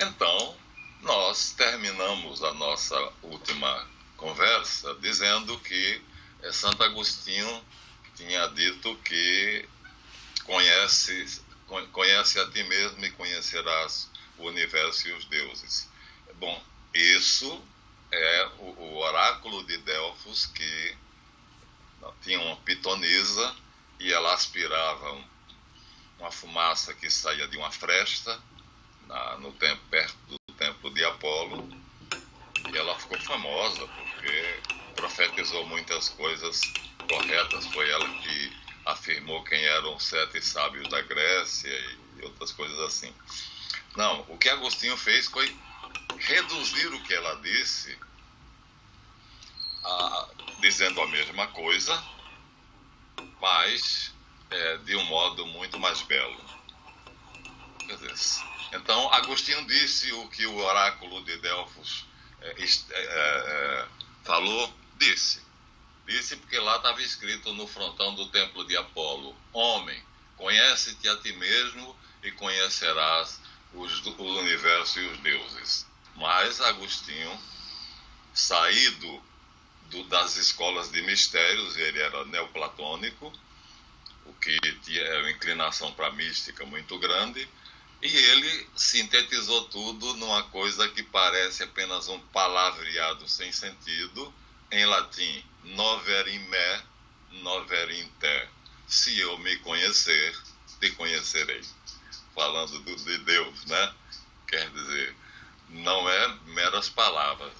Então, nós terminamos a nossa última conversa dizendo que Santo Agostinho tinha dito que conhece a ti mesmo e conhecerás o universo e os deuses. Bom, isso é o oráculo de Delfos, que tinha uma pitonisa e ela aspirava uma fumaça que saía de uma fresta no tempo, perto do templo de Apolo, e ela ficou famosa porque profetizou muitas coisas corretas. Foi ela que afirmou quem eram os 7 sábios da Grécia e outras coisas assim. Não, o que Agostinho fez foi reduzir o que ela disse, dizendo a mesma coisa, mas de um modo muito mais belo. Quer dizer, então, Agostinho disse o que o oráculo de Delfos falou, disse porque lá estava escrito no frontão do templo de Apolo: homem, conhece-te a ti mesmo e conhecerás o universo e os deuses. Mas Agostinho, saído das escolas de mistérios, ele era neoplatônico, o que tinha uma inclinação para a mística muito grande, e ele sintetizou tudo numa coisa que parece apenas um palavreado sem sentido, em latim: nover in me, nover in te. Se eu me conhecer, te conhecerei. Falando de Deus, né? Quer dizer, não é meras palavras,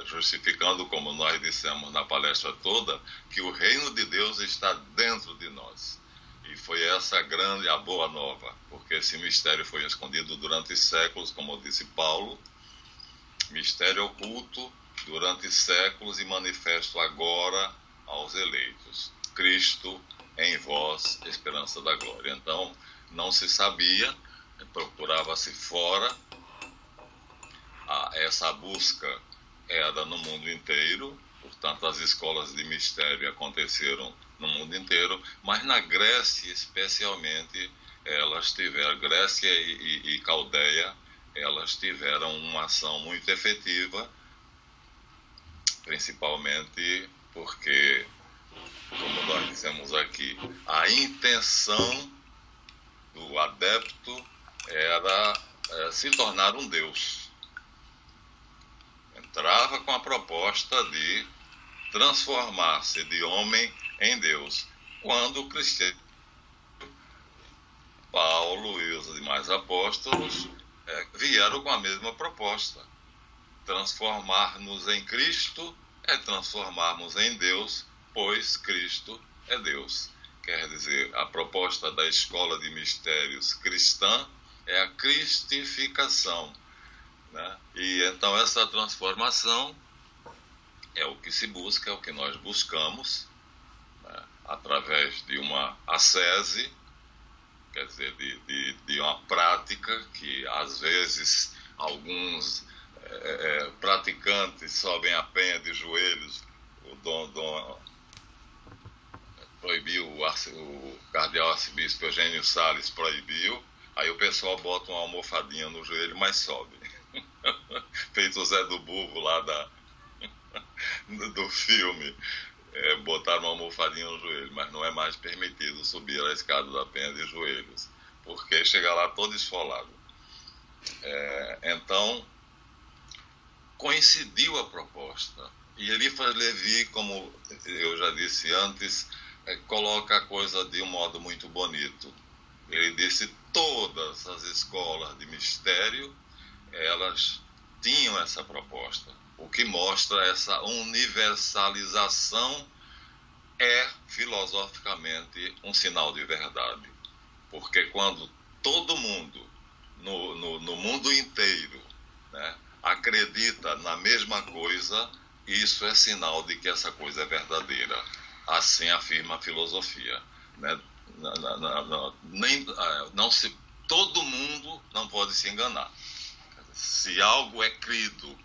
justificando, como nós dissemos na palestra toda, que o reino de Deus está dentro de nós. E foi essa a boa nova, porque esse mistério foi escondido durante séculos, como disse Paulo, mistério oculto durante séculos e manifesto agora aos eleitos. Cristo em vós, esperança da glória. Então, não se sabia, procurava-se fora. Essa busca era no mundo inteiro, portanto, as escolas de mistério aconteceram no mundo inteiro, mas na Grécia, especialmente, Grécia e Caldeia, elas tiveram uma ação muito efetiva, principalmente porque, como nós dissemos aqui, a intenção do adepto era se tornar um Deus. Entrava com a proposta de transformar-se de homem em Deus. Quando o cristiano, Paulo e os demais apóstolos vieram com a mesma proposta. Transformar-nos em Cristo é transformarmos em Deus, pois Cristo é Deus. Quer dizer, a proposta da escola de mistérios cristã é a cristificação, né? E então essa transformação é o que se busca, é o que nós buscamos, né? Através de uma ascese, quer dizer, de uma prática que às vezes alguns praticantes sobem a penha de joelhos. O Dom proibiu, o cardeal arcebispo Eugênio Salles proibiu, aí o pessoal bota uma almofadinha no joelho, mas sobe. Feito o Zé do Burro lá do filme, botaram uma almofadinha no joelho, mas não é mais permitido subir a escada da penha de joelhos, porque chega lá todo esfolado. Então, coincidiu a proposta. E Eliphas Levi, como eu já disse antes, coloca a coisa de um modo muito bonito. Ele disse: todas as escolas de mistério, elas tinham essa proposta. O que mostra essa universalização é, filosoficamente, um sinal de verdade. Porque quando todo mundo, no mundo inteiro, né, acredita na mesma coisa, isso é sinal de que essa coisa é verdadeira. Assim afirma a filosofia, né? Todo mundo não pode se enganar. Se algo é crido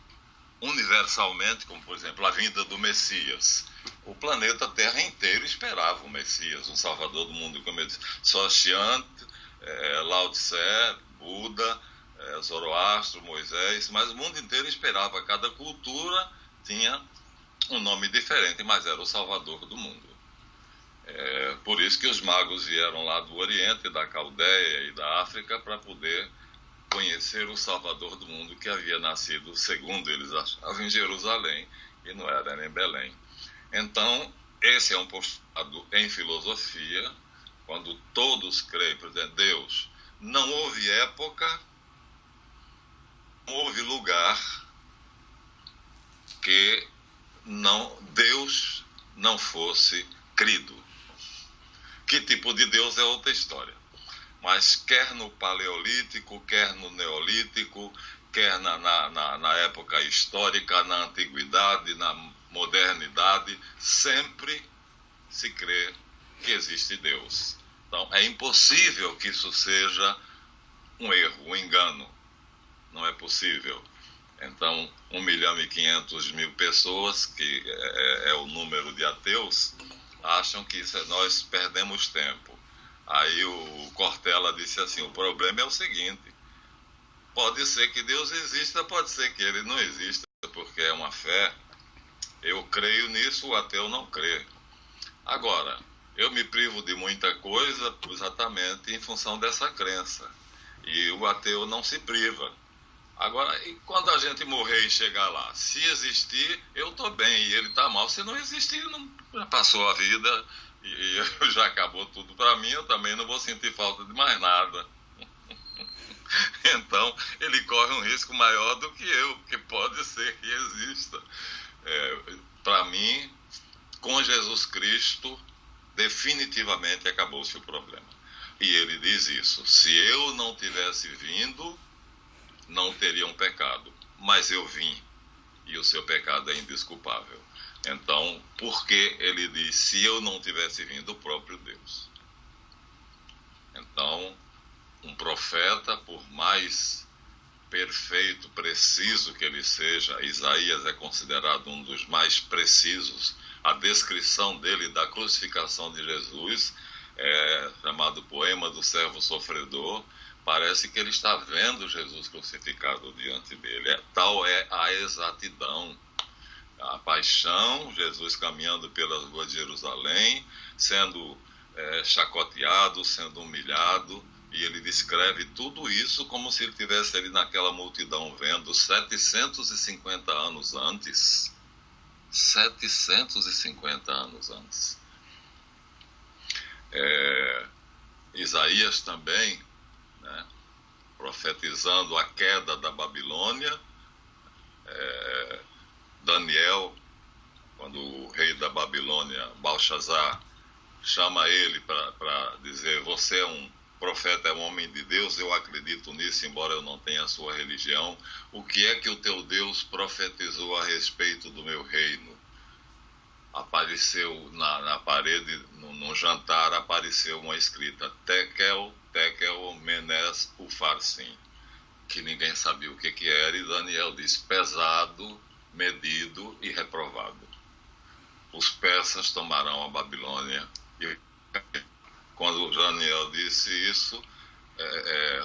universalmente, como por exemplo a vinda do Messias, o planeta Terra inteiro esperava o Messias, o Salvador do mundo, como eu disse, Soxiante, Lao Tse, Buda, Zoroastro, Moisés, mas o mundo inteiro esperava. Cada cultura tinha um nome diferente, mas era o Salvador do mundo. Por isso que os magos vieram lá do Oriente, da Caldeia e da África para poder conhecer o Salvador do mundo, que havia nascido, segundo eles achavam, em Jerusalém, e não era em Belém. Então, esse é um postulado em filosofia, quando todos creem, por exemplo, Deus. Não houve época, não houve lugar que Deus não fosse crido. Que tipo de Deus é outra história. Mas quer no Paleolítico, quer no Neolítico, quer na época histórica, na Antiguidade, na Modernidade, sempre se crê que existe Deus. Então, é impossível que isso seja um erro, um engano. Não é possível. Então, 1.500.000 pessoas, que é o número de ateus, acham que nós perdemos tempo. Aí o Cortella disse assim, o problema é o seguinte, pode ser que Deus exista, pode ser que ele não exista, porque é uma fé. Eu creio nisso, o ateu não crê. Agora, eu me privo de muita coisa exatamente em função dessa crença. E o ateu não se priva. Agora, e quando a gente morrer e chegar lá? Se existir, eu estou bem e ele está mal. Se não existir, já passou a vida e já acabou tudo para mim, eu também não vou sentir falta de mais nada. Então, ele corre um risco maior do que eu, que pode ser que exista. Para mim, com Jesus Cristo, definitivamente acabou-se o problema. E ele diz isso, se eu não tivesse vindo, não teria um pecado, mas eu vim, e o seu pecado é indesculpável. Então, por que ele diz, se eu não tivesse vindo, o próprio Deus? Então, um profeta, por mais perfeito, preciso que ele seja, Isaías é considerado um dos mais precisos, a descrição dele da crucificação de Jesus, chamado Poema do Servo Sofredor, parece que ele está vendo Jesus crucificado diante dele. Tal é a exatidão. A paixão, Jesus caminhando pelas ruas de Jerusalém, sendo chacoteado, sendo humilhado, e ele descreve tudo isso como se ele estivesse ali naquela multidão vendo 750 anos antes. 750 anos antes. Isaías também, né, profetizando a queda da Babilônia. Daniel, quando o rei da Babilônia, Belshazzar, chama ele para dizer, você é um profeta, é um homem de Deus, eu acredito nisso, embora eu não tenha a sua religião. O que é que o teu Deus profetizou a respeito do meu reino? Apareceu na parede, num jantar, apareceu uma escrita, Tekel, Menes, Ufarsim, que ninguém sabia o que era, e Daniel diz, pesado, medido e reprovado. Os persas tomarão a Babilônia. E quando Daniel disse isso,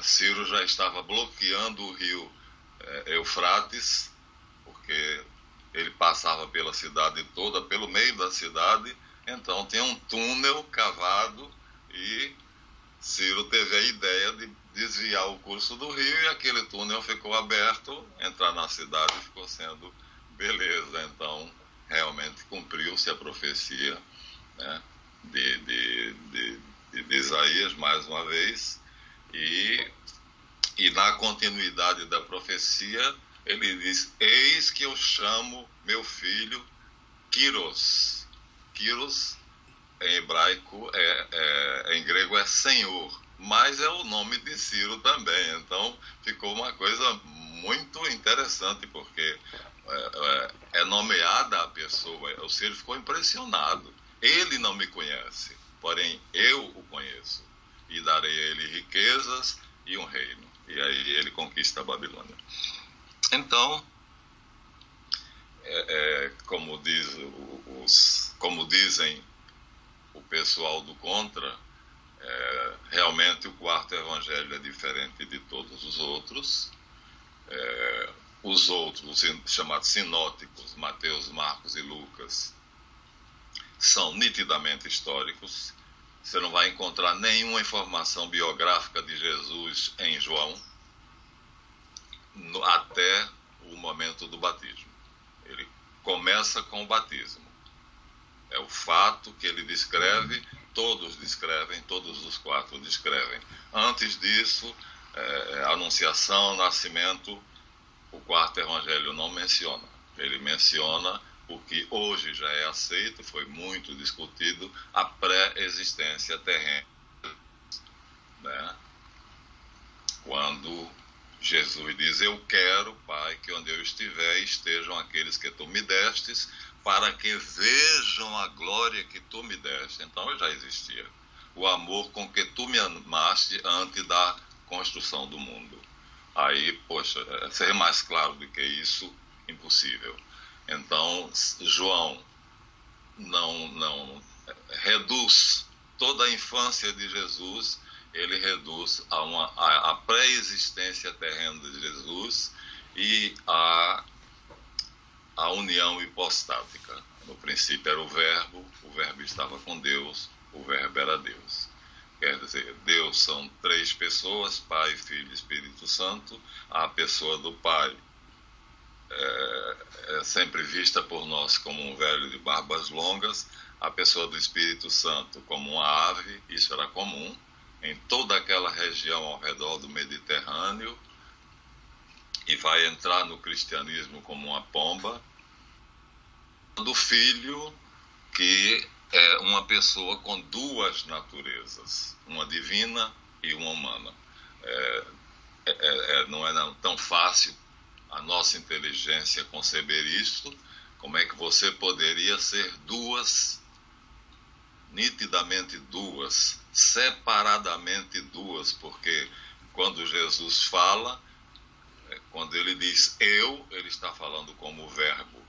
Ciro já estava bloqueando o rio Eufrates, porque ele passava pela cidade toda, pelo meio da cidade, então tem um túnel cavado e Ciro teve a ideia de desviar o curso do rio e aquele túnel ficou aberto, entrar na cidade ficou sendo beleza. Então, realmente cumpriu-se a profecia, né, de Isaías, mais uma vez, e na continuidade da profecia, ele diz, eis que eu chamo meu filho Kyros. Kyros, em hebraico, em grego é Senhor, mas é o nome de Ciro também. Então, ficou uma coisa muito interessante, porque é nomeada a pessoa. O Ciro ficou impressionado. Ele não me conhece, porém eu o conheço, e darei a ele riquezas e um reino. E aí ele conquista a Babilônia. Então, como dizem o pessoal do contra, Realmente o quarto evangelho é diferente de todos os outros. Os outros, chamados sinóticos, Mateus, Marcos e Lucas, são nitidamente históricos. Você não vai encontrar nenhuma informação biográfica de Jesus em João até o momento do batismo. Ele começa com o batismo. É o fato que ele descreve, todos descrevem, todos os quatro descrevem. Antes disso, anunciação, nascimento, o quarto evangelho não menciona. Ele menciona o que hoje já é aceito, foi muito discutido, a pré-existência terrena, né? Quando Jesus diz: eu quero, Pai, que onde eu estiver estejam aqueles que tu me destes, para que vejam a glória que tu me deste. Então eu já existia. O amor com que tu me amaste antes da construção do mundo. Aí, poxa, ser mais claro do que isso, impossível. Então, João não reduz toda a infância de Jesus, ele reduz a pré-existência terrena de Jesus e a união hipostática. No princípio era o Verbo estava com Deus, o Verbo era Deus. Quer dizer, Deus são três pessoas, Pai, Filho e Espírito Santo. A pessoa do Pai é sempre vista por nós como um velho de barbas longas, a pessoa do Espírito Santo como uma ave, isso era comum em toda aquela região ao redor do Mediterrâneo, e vai entrar no cristianismo como uma pomba. Do Filho, que é uma pessoa com duas naturezas, uma divina e uma humana. Não é tão fácil a nossa inteligência conceber isto. Como é que você poderia ser duas, nitidamente duas, separadamente duas? Porque quando Jesus fala, quando ele diz eu, ele está falando como Verbo.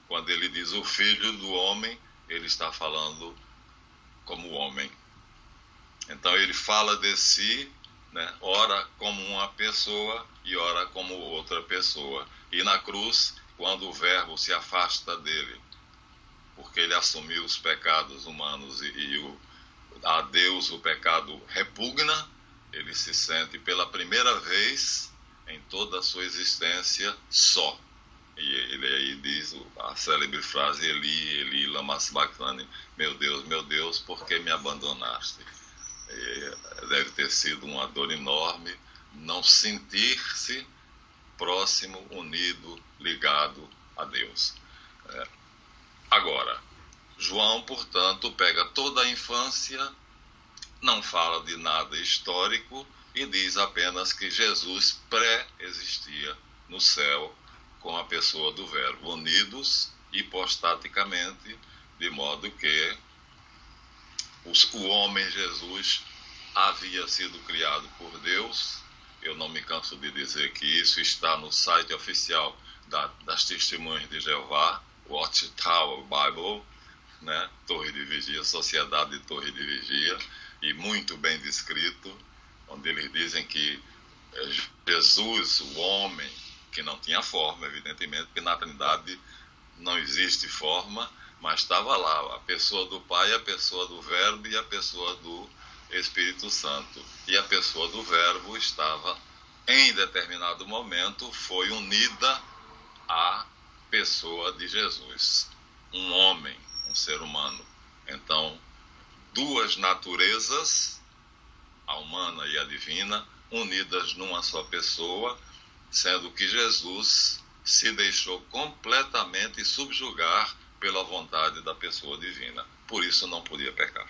Quando ele diz o Filho do Homem, ele está falando como homem. Então ele fala de si, né, ora como uma pessoa e ora como outra pessoa. E na cruz, quando o Verbo se afasta dele, porque ele assumiu os pecados humanos e a Deus o pecado repugna, ele se sente pela primeira vez em toda a sua existência só. E ele aí diz a célebre frase: Eli, Eli, lama sabachthani, meu Deus, por que me abandonaste? Deve ter sido uma dor enorme não sentir-se próximo, unido, ligado a Deus. Agora, João, portanto, pega toda a infância, não fala de nada histórico e diz apenas que Jesus pré-existia no céu com a pessoa do Verbo, unidos hipostaticamente, de modo que o homem Jesus havia sido criado por Deus. Eu não me canso de dizer que isso está no site oficial das Testemunhas de Jeová, Watchtower Bible, né? Torre de Vigia, Sociedade de Torre de Vigia, e muito bem descrito, onde eles dizem que Jesus, o homem, que não tinha forma, evidentemente, porque na Trindade não existe forma, mas estava lá a pessoa do Pai, a pessoa do Verbo e a pessoa do Espírito Santo. E a pessoa do Verbo estava, em determinado momento, foi unida à pessoa de Jesus, um homem, um ser humano. Então, duas naturezas, a humana e a divina, unidas numa só pessoa, sendo que Jesus se deixou completamente subjugar pela vontade da pessoa divina. Por isso não podia pecar.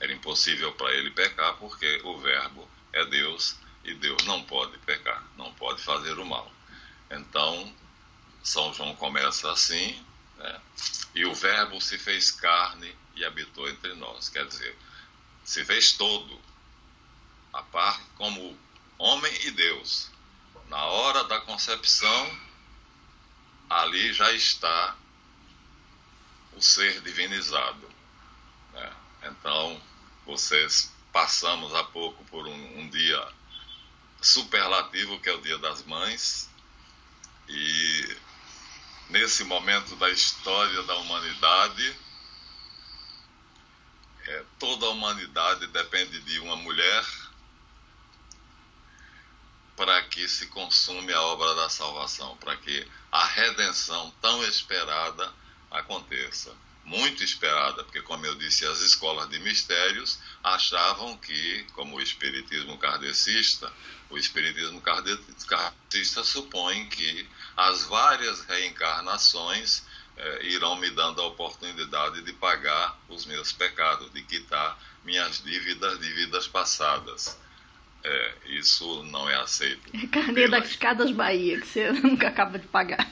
Era impossível para ele pecar, porque o Verbo é Deus e Deus não pode pecar, não pode fazer o mal. Então, São João começa assim, né? E o Verbo se fez carne e habitou entre nós. Quer dizer, se fez todo, a parte como homem e Deus. Na hora da concepção, ali já está o ser divinizado, né? Então, vocês passamos há pouco por um dia superlativo, que é o Dia das Mães, e nesse momento da história da humanidade, toda a humanidade depende de uma mulher para que se consume a obra da salvação, para que a redenção tão esperada aconteça. Muito esperada, porque, como eu disse, as escolas de mistérios achavam que, como o espiritismo kardecista supõe que as várias reencarnações irão me dando a oportunidade de pagar os meus pecados, de quitar minhas dívidas de vidas passadas. Isso não é aceito. É carnê das Casas Bahia, que você nunca acaba de pagar.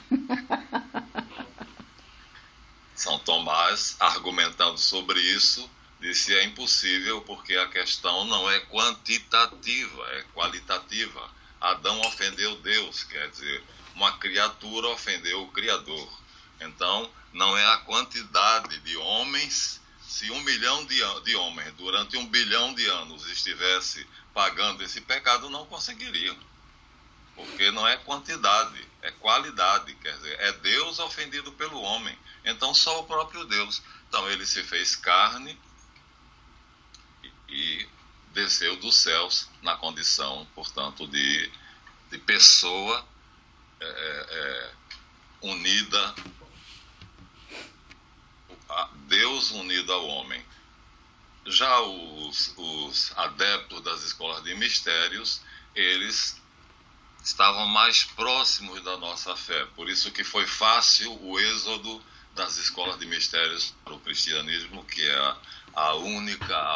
São Tomás, argumentando sobre isso, disse: é impossível porque a questão não é quantitativa, é qualitativa. Adão ofendeu Deus, quer dizer, uma criatura ofendeu o Criador. Então, não é a quantidade de homens. Se 1 milhão de homens durante 1 bilhão de anos estivesse pagando esse pecado, não conseguiriam. Porque não é quantidade, é qualidade. Quer dizer, é Deus ofendido pelo homem. Então, só o próprio Deus. Então, ele se fez carne e desceu dos céus na condição, portanto, de pessoa unida, Deus unido ao homem. Já os adeptos das escolas de mistérios, eles estavam mais próximos da nossa fé. Por isso que foi fácil o êxodo das escolas de mistérios para o cristianismo, que é a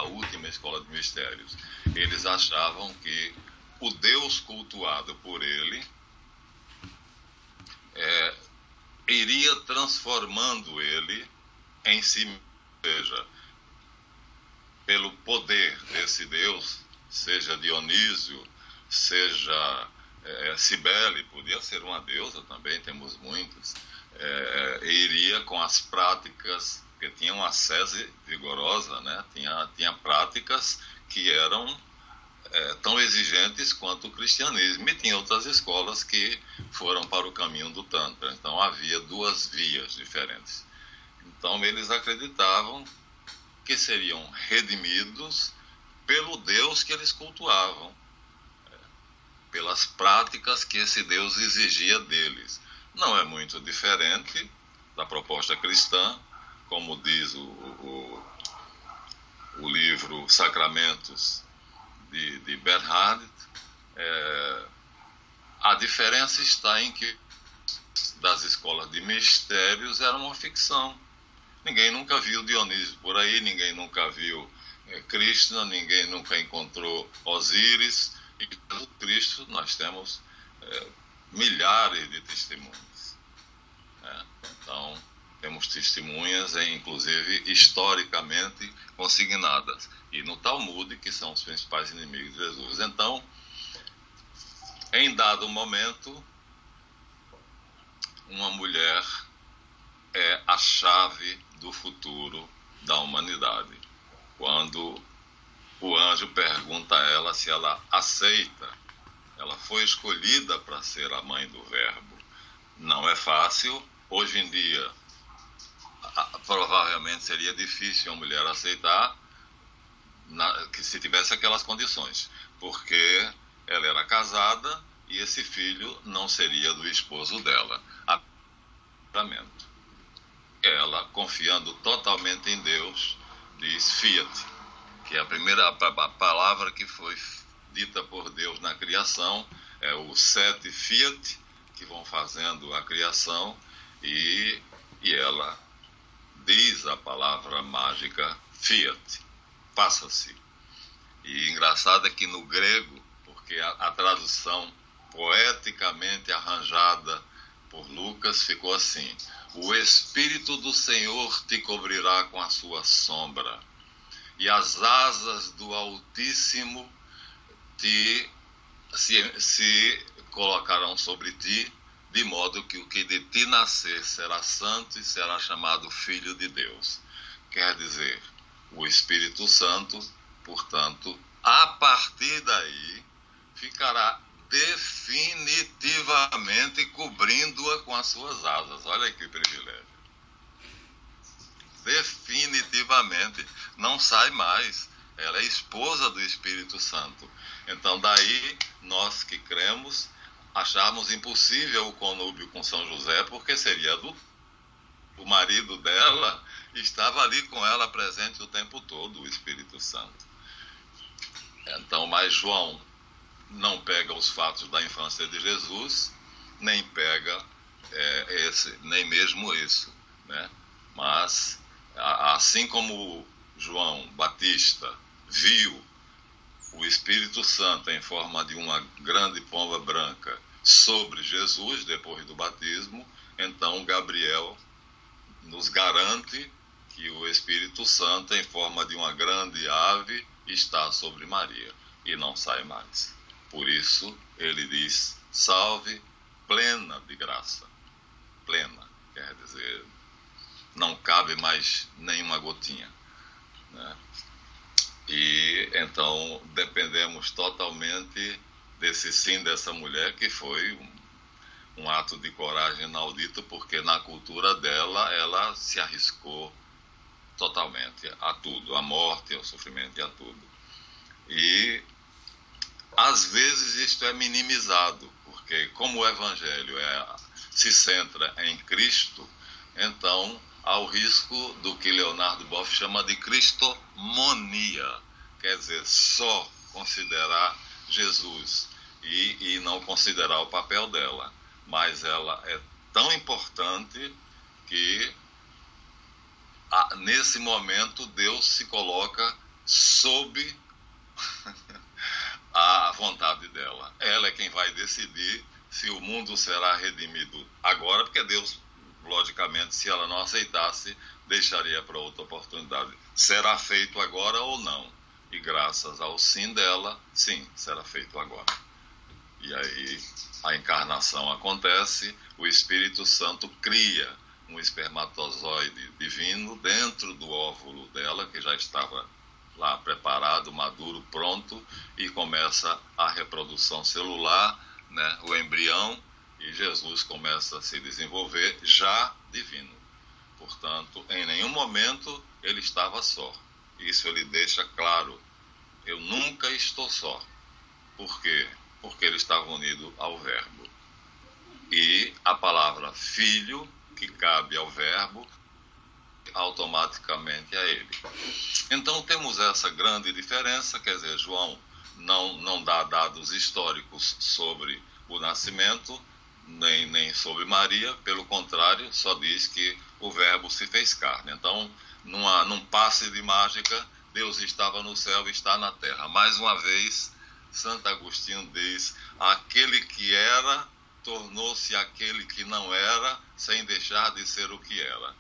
última escola de mistérios. Eles achavam que o Deus cultuado por ele iria transformando ele em si mesmo. Ou seja, pelo poder desse Deus, seja Dionísio, seja Cibele, podia ser uma deusa também, temos muitas, iria com as práticas, porque tinha uma ascese vigorosa, né? Tinha práticas que eram tão exigentes quanto o cristianismo, e tinha outras escolas que foram para o caminho do Tantra. Então havia 2 vias diferentes. Então eles acreditavam que seriam redimidos pelo Deus que eles cultuavam, pelas práticas que esse Deus exigia deles. Não é muito diferente da proposta cristã, como diz o livro Sacramentos de Bernhard. A diferença está em que das escolas de mistérios era uma ficção. Ninguém nunca viu Dionísio por aí, ninguém nunca viu Krishna, ninguém nunca encontrou Osíris, e do Cristo nós temos milhares de testemunhas. Então, temos testemunhas, inclusive historicamente consignadas, e no Talmud, que são os principais inimigos de Jesus. Então, em dado momento, uma mulher é a chave do futuro da humanidade. Quando o anjo pergunta a ela se ela aceita, ela foi escolhida para ser a mãe do Verbo. Não é fácil. Hoje em dia, provavelmente seria difícil a mulher aceitar que se tivesse aquelas condições, porque ela era casada e esse filho não seria do esposo dela. Ela, confiando totalmente em Deus, diz fiat, que é a primeira palavra que foi dita por Deus na criação, é os 7 fiat que vão fazendo a criação, e ela diz a palavra mágica fiat, faça-se. E engraçado é que no grego, porque a tradução poeticamente arranjada por Lucas ficou assim: o Espírito do Senhor te cobrirá com a sua sombra, e as asas do Altíssimo se colocarão sobre ti, de modo que o que de ti nascer será santo e será chamado Filho de Deus. Quer dizer, o Espírito Santo Portanto, a partir daí, ficará definitivamente cobrindo-a com as suas asas. Olha que privilégio. Definitivamente, não sai mais. Ela é esposa do Espírito Santo. Então, daí, nós que cremos, acharmos impossível o conúbio com São José, porque seria o marido dela estava ali com ela presente o tempo todo, o Espírito Santo. Então, mas João não pega os fatos da infância de Jesus, nem pega nem mesmo isso, né? Mas, assim como João Batista viu o Espírito Santo em forma de uma grande pomba branca sobre Jesus depois do batismo, então Gabriel nos garante que o Espírito Santo em forma de uma grande ave está sobre Maria e não sai mais. Por isso ele diz: salve, plena de graça. Plena, quer dizer, não cabe mais nenhuma gotinha, né? E então dependemos totalmente desse sim dessa mulher, que foi um ato de coragem inaudito, porque na cultura dela ela se arriscou totalmente a tudo, à morte, ao sofrimento e a tudo. E às vezes isto é minimizado, porque como o Evangelho se centra em Cristo, então há o risco do que Leonardo Boff chama de cristomonia, quer dizer, só considerar Jesus e não considerar o papel dela. Mas ela é tão importante que nesse momento Deus se coloca sob a vontade dela. Ela é quem vai decidir se o mundo será redimido agora, porque Deus, logicamente, se ela não aceitasse, deixaria para outra oportunidade. Será feito agora ou não? E graças ao sim dela, sim, será feito agora. E aí a encarnação acontece, o Espírito Santo cria um espermatozoide divino dentro do óvulo dela, que já estava lá preparado, maduro, pronto, e começa a reprodução celular, né, o embrião, e Jesus começa a se desenvolver já divino. Portanto, em nenhum momento ele estava só. Isso ele deixa claro: eu nunca estou só. Por quê? Porque ele estava unido ao Verbo. E a palavra filho, que cabe ao Verbo, automaticamente a ele. Então temos essa grande diferença, quer dizer, João não dá dados históricos sobre o nascimento, nem sobre Maria, pelo contrário, só diz que o Verbo se fez carne. Então, num passe de mágica, Deus estava no céu e está na terra. Mais uma vez, Santo Agostinho diz: aquele que era tornou-se aquele que não era, sem deixar de ser o que era.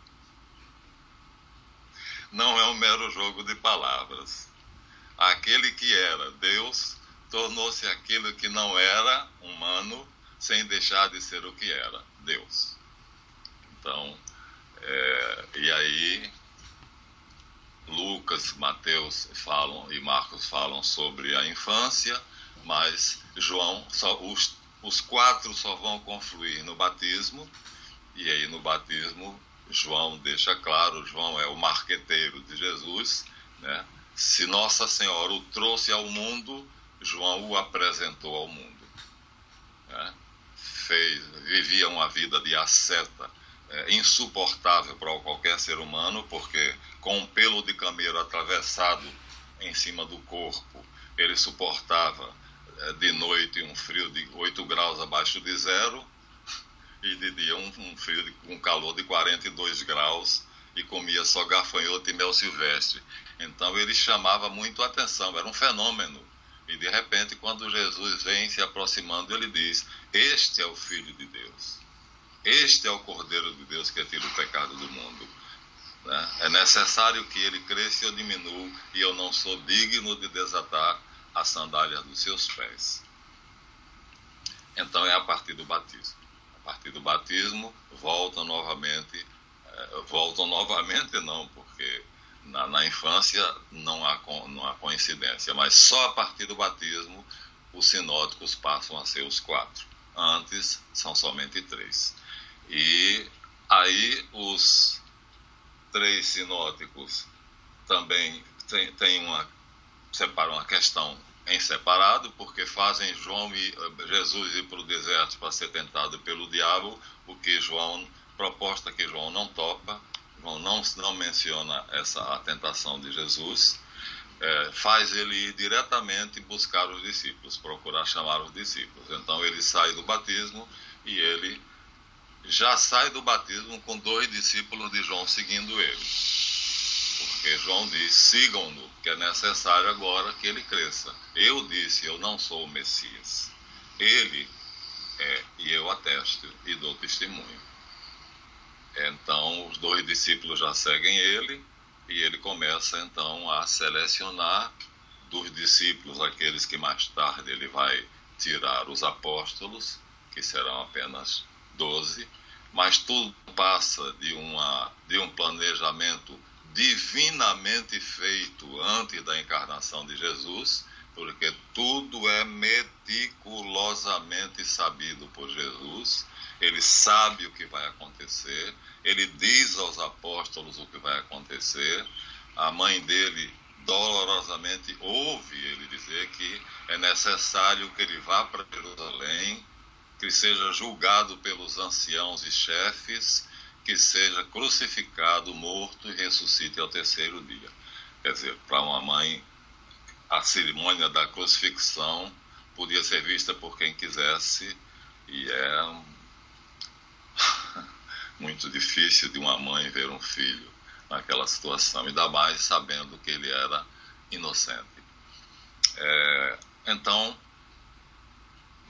Não é um mero jogo de palavras. Aquele que era Deus tornou-se aquilo que não era, humano, sem deixar de ser o que era, Deus. Então, e aí Lucas, Mateus falam e Marcos falam sobre a infância, mas João, os quatro só vão confluir no batismo, e aí no batismo João deixa claro, João é o marqueteiro de Jesus, né? Se Nossa Senhora o trouxe ao mundo, João o apresentou ao mundo, né? Vivia uma vida de asceta, insuportável para qualquer ser humano, porque com um pelo de camelo atravessado em cima do corpo, ele suportava de noite um frio de 8 graus abaixo de zero, e de dia um calor de 42 graus, e comia só gafanhoto e mel silvestre. Então ele chamava muito a atenção, era um fenômeno. E de repente, quando Jesus vem se aproximando, ele diz: este é o Filho de Deus, este é o Cordeiro de Deus que tira o pecado do mundo, né? É necessário que ele cresça e eu diminuo, e eu não sou digno de desatar as sandálias dos seus pés. Então é a partir do batismo. A partir do batismo voltam novamente não, porque Na infância não há coincidência, mas só a partir do batismo os sinóticos passam a ser os 4. Antes são somente 3. E aí os 3 sinóticos também separam a questão em separado, porque fazem Jesus ir para o deserto para ser tentado pelo diabo, o que proposta que João não topa. João não menciona a tentação de Jesus, faz ele ir diretamente buscar os discípulos, procurar chamar os discípulos. Então ele sai do batismo e ele já sai do batismo com 2 discípulos de João seguindo ele. Porque João diz, sigam-no, que é necessário agora que ele cresça. Eu disse, eu não sou o Messias. Ele é, e eu atesto e dou testemunho. Então os 2 discípulos já seguem ele e ele começa então a selecionar dos discípulos aqueles que mais tarde ele vai tirar os apóstolos, que serão apenas 12, mas tudo passa de um planejamento divinamente feito antes da encarnação de Jesus, porque tudo é meticulosamente sabido por Jesus. Ele sabe o que vai acontecer, ele diz aos apóstolos o que vai acontecer. A mãe dele dolorosamente ouve ele dizer que é necessário que ele vá para Jerusalém, que seja julgado pelos anciãos e chefes, que seja crucificado, morto e ressuscite ao 3º dia. Quer dizer, para uma mãe, a cerimônia da crucifixão podia ser vista por quem quisesse, e é muito difícil de uma mãe ver um filho naquela situação, ainda mais sabendo que ele era inocente. Então,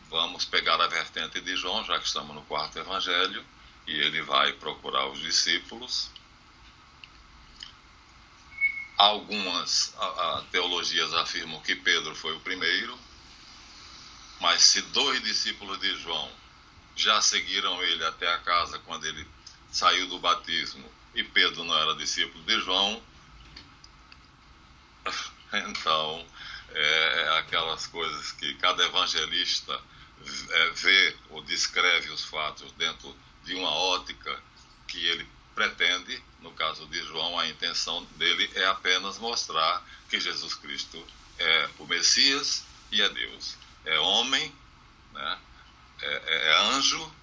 vamos pegar a vertente de João, já que estamos no 4º evangelho, e ele vai procurar os discípulos. Algumas teologias afirmam que Pedro foi o primeiro, mas se 2 discípulos de João já seguiram ele até a casa quando ele saiu do batismo e Pedro não era discípulo de João, então aquelas coisas que cada evangelista vê ou descreve os fatos dentro de uma ótica que ele pretende. No caso de João, a intenção dele é apenas mostrar que Jesus Cristo é o Messias e é Deus. É homem, né? É anjo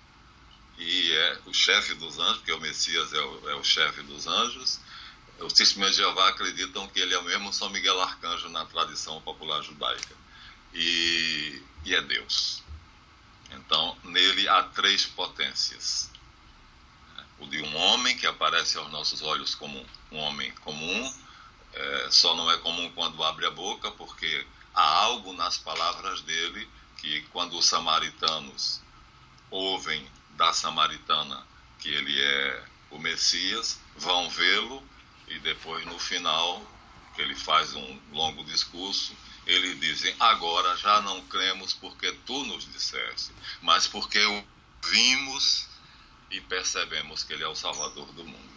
e é o chefe dos anjos, porque o Messias é o chefe dos anjos. Os testemunhos de Jeová acreditam que ele é o mesmo São Miguel Arcanjo na tradição popular judaica. E é Deus. Então, nele há 3 potências. O de um homem que aparece aos nossos olhos como um homem comum, só não é comum quando abre a boca, porque há algo nas palavras dele que, quando os samaritanos ouvem da samaritana que ele é o Messias, vão vê-lo, e depois no final, que ele faz um longo discurso, eles dizem, agora já não cremos porque tu nos disseste, mas porque o vimos e percebemos que ele é o Salvador do mundo.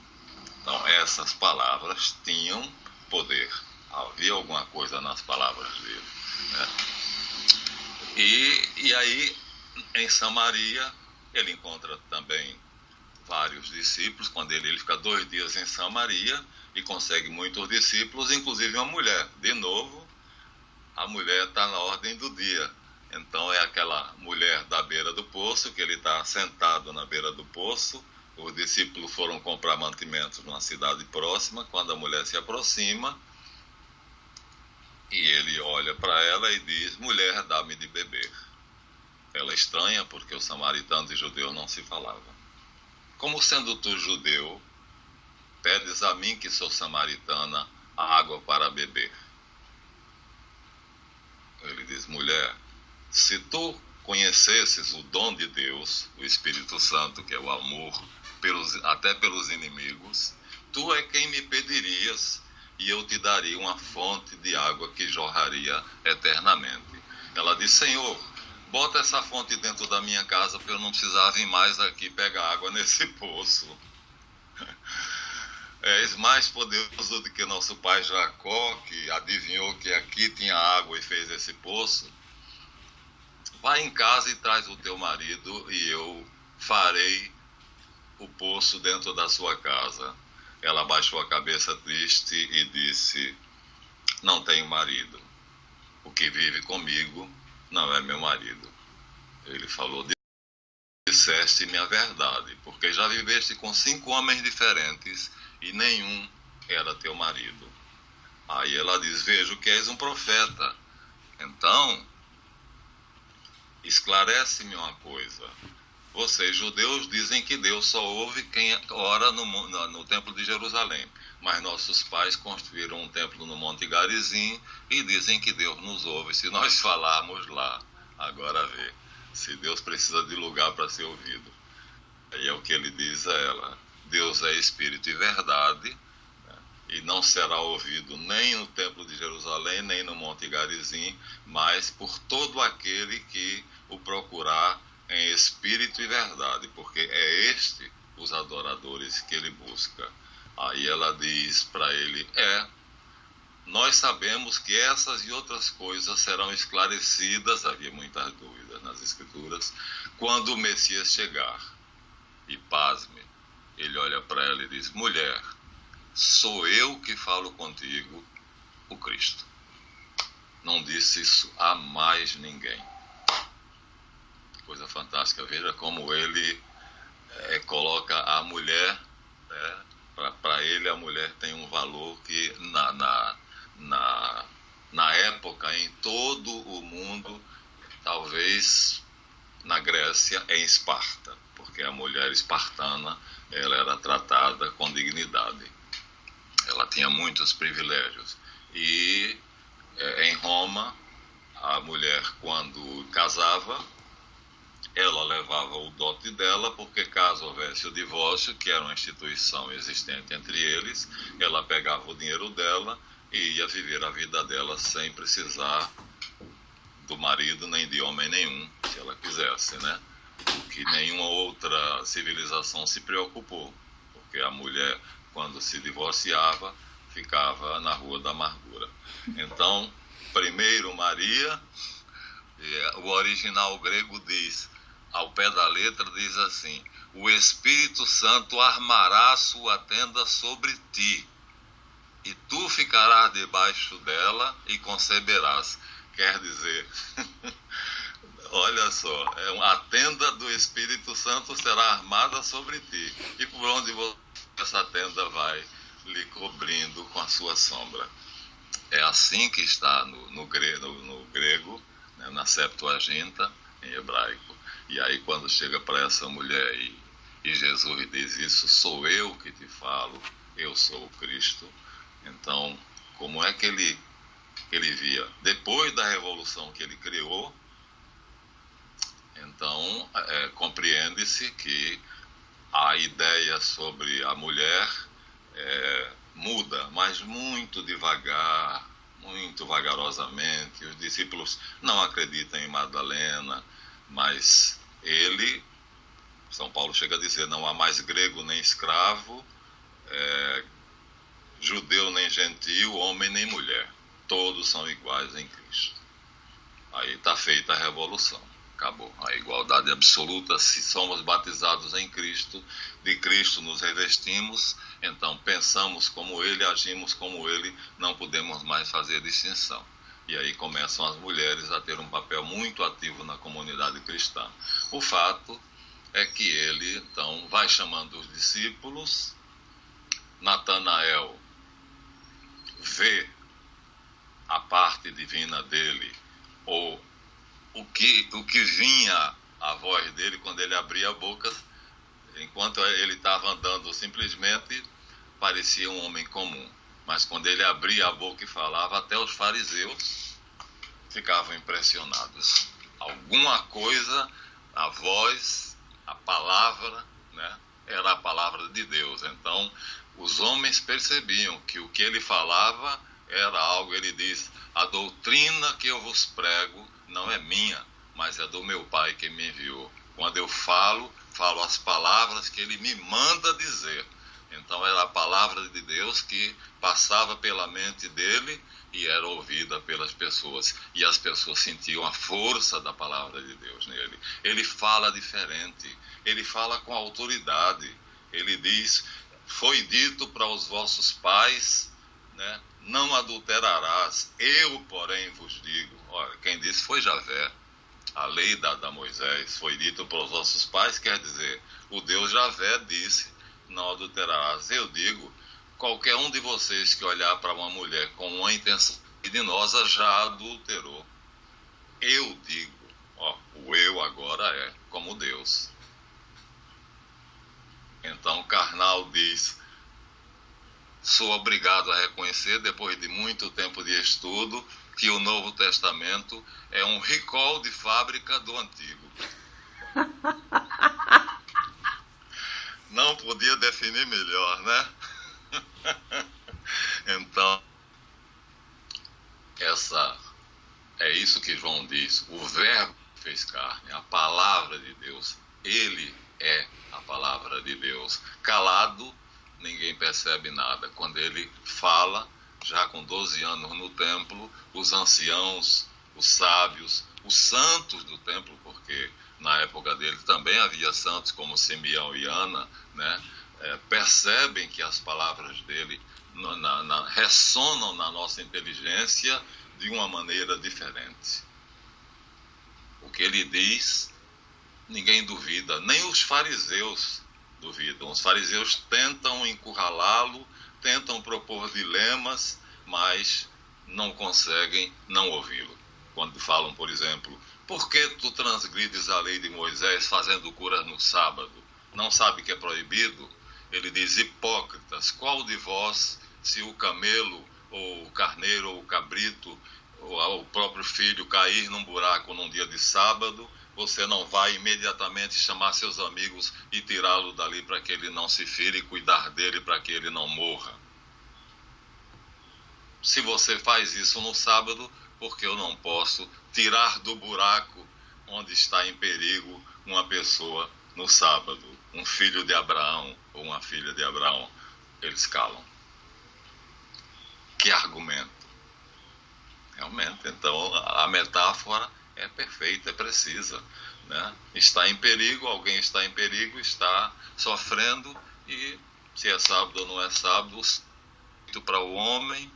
Então essas palavras tinham poder, havia alguma coisa nas palavras dele, né? E aí em Samaria ele encontra também vários discípulos. Quando ele fica 2 dias em Samaria e consegue muitos discípulos, inclusive uma mulher. De novo, a mulher está na ordem do dia. Então é aquela mulher da beira do poço, que ele está sentado na beira do poço. Os discípulos foram comprar mantimentos numa cidade próxima. Quando a mulher se aproxima, e ele olha para ela e diz, mulher, dá-me de beber. Ela estranha, porque os samaritanos e judeus não se falavam. Como sendo tu judeu, pedes a mim, que sou samaritana, a água para beber. Ele diz, mulher, se tu conhecesses o dom de Deus, o Espírito Santo, que é o amor, até pelos inimigos, tu é quem me pedirias, e eu te daria uma fonte de água que jorraria eternamente. Ela diz, Senhor, bota essa fonte dentro da minha casa para eu não precisar vir mais aqui pegar água nesse poço. És mais poderoso do que nosso pai Jacó, que adivinhou que aqui tinha água e fez esse poço. Vai em casa e traz o teu marido e eu farei o poço dentro da sua casa. Ela baixou a cabeça triste e disse: não tenho marido. O que vive comigo não é meu marido. Ele falou: disseste-me a verdade, porque já viveste com 5 homens diferentes e nenhum era teu marido. Aí ela diz: vejo que és um profeta. Então, esclarece-me uma coisa. Vocês, judeus, dizem que Deus só ouve quem ora no templo de Jerusalém. Mas nossos pais construíram um templo no Monte Garizim e dizem que Deus nos ouve se nós falarmos lá. Agora vê, se Deus precisa de lugar para ser ouvido. Aí é o que ele diz a ela: Deus é espírito e verdade, né? E não será ouvido nem no templo de Jerusalém, nem no Monte Garizim, mas por todo aquele que o procurar em espírito e verdade, porque é este os adoradores que ele busca. Aí ela diz para ele: nós sabemos que essas e outras coisas serão esclarecidas, havia muitas dúvidas nas Escrituras, quando o Messias chegar. E pasme, ele olha para ela e diz: mulher, sou eu que falo contigo, o Cristo. Não disse isso a mais ninguém. Coisa fantástica, veja como ele coloca a mulher, né? Para ele a mulher tem um valor que na época, em todo o mundo, talvez na Grécia, em Esparta, porque a mulher espartana ela era tratada com dignidade, ela tinha muitos privilégios. E em Roma, a mulher, quando casava, ela levava o dote dela, porque caso houvesse o divórcio, que era uma instituição existente entre eles, ela pegava o dinheiro dela e ia viver a vida dela sem precisar do marido nem de homem nenhum, se ela quisesse, né? Que nenhuma outra civilização se preocupou, porque a mulher, quando se divorciava, ficava na rua da amargura. Então, primeiro Maria, o original grego diz, ao pé da letra diz assim: o Espírito Santo armará a sua tenda sobre ti, e tu ficarás debaixo dela e conceberás. Quer dizer, olha só, a tenda do Espírito Santo será armada sobre ti, e por onde essa tenda vai lhe cobrindo com a sua sombra. É assim que está no grego, né, na Septuaginta, em hebraico. E aí quando chega para essa mulher e Jesus diz isso: sou eu que te falo, eu sou o Cristo. Então, como é que ele via? Depois da revolução que ele criou, então compreende-se que a ideia sobre a mulher muda, mas muito devagar, muito vagarosamente. Os discípulos não acreditam em Madalena, mas São Paulo chega a dizer: não há mais grego nem escravo, judeu nem gentil, homem nem mulher, todos são iguais em Cristo. Aí está feita a revolução, acabou a igualdade absoluta. Se somos batizados em Cristo, de Cristo nos revestimos, então pensamos como Ele, agimos como Ele, não podemos mais fazer distinção. E aí começam as mulheres a ter um papel muito ativo na comunidade cristã. O fato é que ele, então, vai chamando os discípulos. Natanael vê a parte divina dele, ou o que vinha a voz dele quando ele abria a boca. Enquanto ele estava andando, simplesmente parecia um homem comum. Mas quando ele abria a boca e falava, até os fariseus ficavam impressionados. Alguma coisa, a voz, a palavra, né, era a palavra de Deus. Então, os homens percebiam que o que ele falava era algo. Ele diz: a doutrina que eu vos prego não é minha, mas é do meu Pai que me enviou. Quando eu falo as palavras que ele me manda dizer. Então era a palavra de Deus que passava pela mente dele e era ouvida pelas pessoas. E as pessoas sentiam a força da palavra de Deus nele. Ele fala diferente, ele fala com autoridade. Ele diz, foi dito para os vossos pais, né, não adulterarás. Eu, porém, vos digo. Olha, quem disse foi Javé. A lei dada a Moisés foi dito para os vossos pais, quer dizer, o Deus Javé disse, não adulterarás. Eu digo, qualquer um de vocês que olhar para uma mulher com uma intenção criminosa já adulterou. Eu digo, o eu agora é como Deus. Então Karnal diz, sou obrigado a reconhecer, depois de muito tempo de estudo, que o Novo Testamento é um recall de fábrica do Antigo. Não podia definir melhor, né? Então, é isso que João diz. O Verbo fez carne, a palavra de Deus. Ele é a palavra de Deus. Calado, ninguém percebe nada. Quando ele fala, já com 12 anos no templo, os anciãos, os sábios, os santos do templo, porque na época dele também havia santos como Simeão e Ana, né? Percebem que as palavras dele ressonam na nossa inteligência de uma maneira diferente. O que ele diz, ninguém duvida, nem os fariseus duvidam. Os fariseus tentam encurralá-lo, tentam propor dilemas, mas não conseguem não ouvi-lo. Quando falam, por exemplo, por que tu transgrides a lei de Moisés fazendo curas no sábado? Não sabe que é proibido? Ele diz, hipócritas, qual de vós, se o camelo, ou o carneiro, ou o cabrito, ou o próprio filho cair num buraco num dia de sábado, você não vai imediatamente chamar seus amigos e tirá-lo dali para que ele não se fira e cuidar dele para que ele não morra? Se você faz isso no sábado, porque eu não posso tirar do buraco onde está em perigo uma pessoa no sábado? Um filho de Abraão ou uma filha de Abraão, eles calam. Que argumento! Realmente, então a metáfora é perfeita, é precisa, né? Está em perigo, alguém está em perigo, está sofrendo, e se é sábado ou não é sábado, para o homem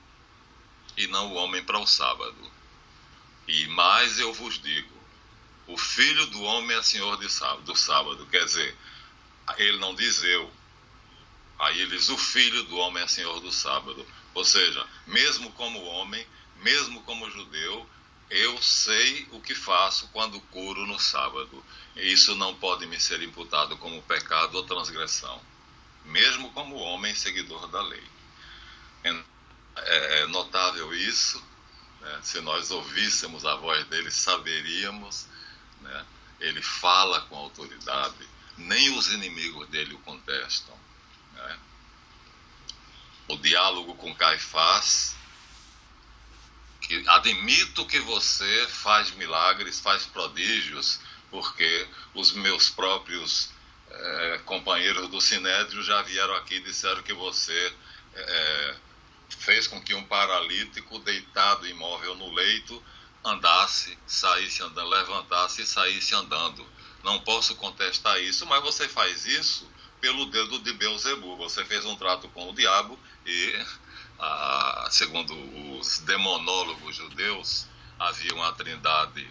e não o homem para o sábado. E mais eu vos digo, o Filho do Homem é Senhor do sábado, quer dizer, ele não diz eu, aí ele diz o Filho do Homem é Senhor do sábado, ou seja, mesmo como homem, mesmo como judeu, eu sei o que faço quando curo no sábado. Isso não pode me ser imputado como pecado ou transgressão, mesmo como homem seguidor da lei. É notável isso, né? Se nós ouvíssemos a voz dele, saberíamos, né? Ele fala com autoridade, nem os inimigos dele o contestam, né? O diálogo com Caifás, que admito que você faz milagres, faz prodígios, porque os meus próprios companheiros do Sinédrio já vieram aqui e disseram que você fez com que um paralítico deitado imóvel no leito andasse, saísse andando, levantasse e saísse andando. Não posso contestar isso, mas você faz isso pelo dedo de Beelzebu. Você fez um trato com o diabo e, segundo os demonólogos judeus, havia uma trindade,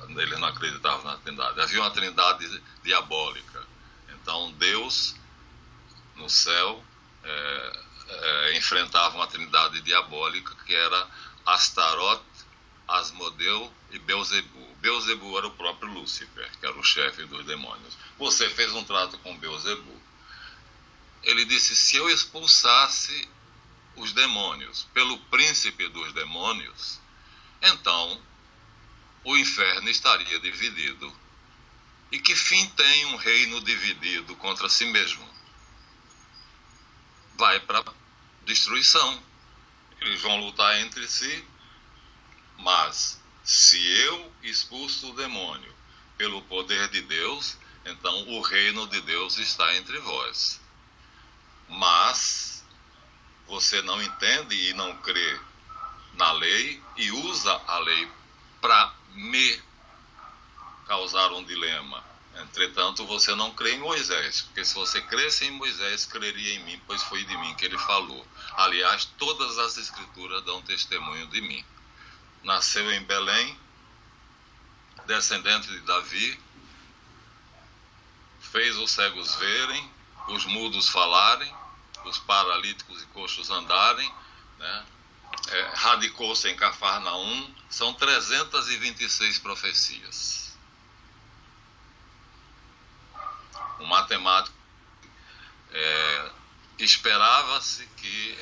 eles não acreditavam na trindade, havia uma trindade diabólica. Então Deus, no céu, enfrentava uma trindade diabólica que era Astarote, Asmodeu e Beelzebu. Beelzebu era o próprio Lúcifer, que era o chefe dos demônios. Você fez um trato com Beelzebu. Ele disse, se eu expulsasse os demônios pelo príncipe dos demônios, então o inferno estaria dividido. E que fim tem um reino dividido contra si mesmo? Vai para destruição. Eles vão lutar entre si, mas se eu expulso o demônio pelo poder de Deus, então o reino de Deus está entre vós. Mas você não entende e não crê na lei e usa a lei para me causar um dilema. Entretanto, você não crê em Moisés, porque se você cresce em Moisés, creria em mim, pois foi de mim que ele falou. Aliás, todas as escrituras dão testemunho de mim. Nasceu em Belém, descendente de Davi, fez os cegos verem, os mudos falarem, os paralíticos e coxos andarem, né? Radicou-se em Cafarnaum. São 326 profecias. Um matemático esperava-se que,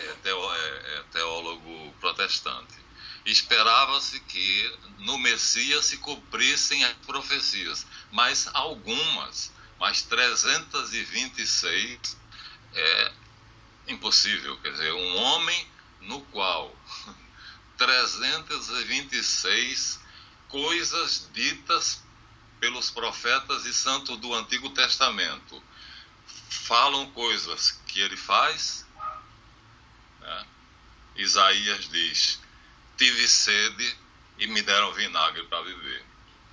teólogo protestante, esperava-se que no Messias se cumprissem as profecias, mas 326 é impossível. Quer dizer, um homem no qual 326 coisas ditas pelos profetas e santos do Antigo Testamento falam coisas que ele faz, né? Isaías diz: tive sede e me deram vinagre para beber.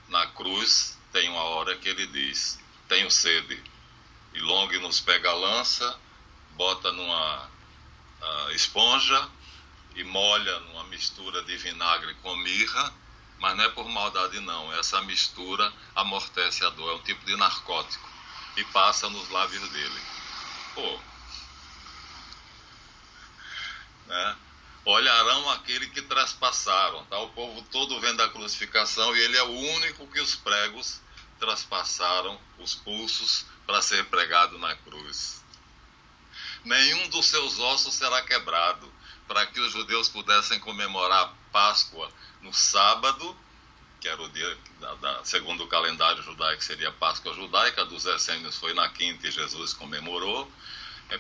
Na cruz tem uma hora que ele diz: tenho sede. E Longinus pega a lança, bota numa esponja e molha numa mistura de vinagre com mirra, mas não é por maldade não, essa mistura amortece a dor, é um tipo de narcótico, e passa nos lábios dele. Né? Olharão aquele que traspassaram, tá? O povo todo vendo a crucificação e ele é o único que os pregos traspassaram os pulsos para ser pregado na cruz. Nenhum dos seus ossos será quebrado, para que os judeus pudessem comemorar a Páscoa no sábado, que era o dia, segundo o calendário judaico, seria a Páscoa judaica, dos essênios foi na quinta e Jesus comemorou.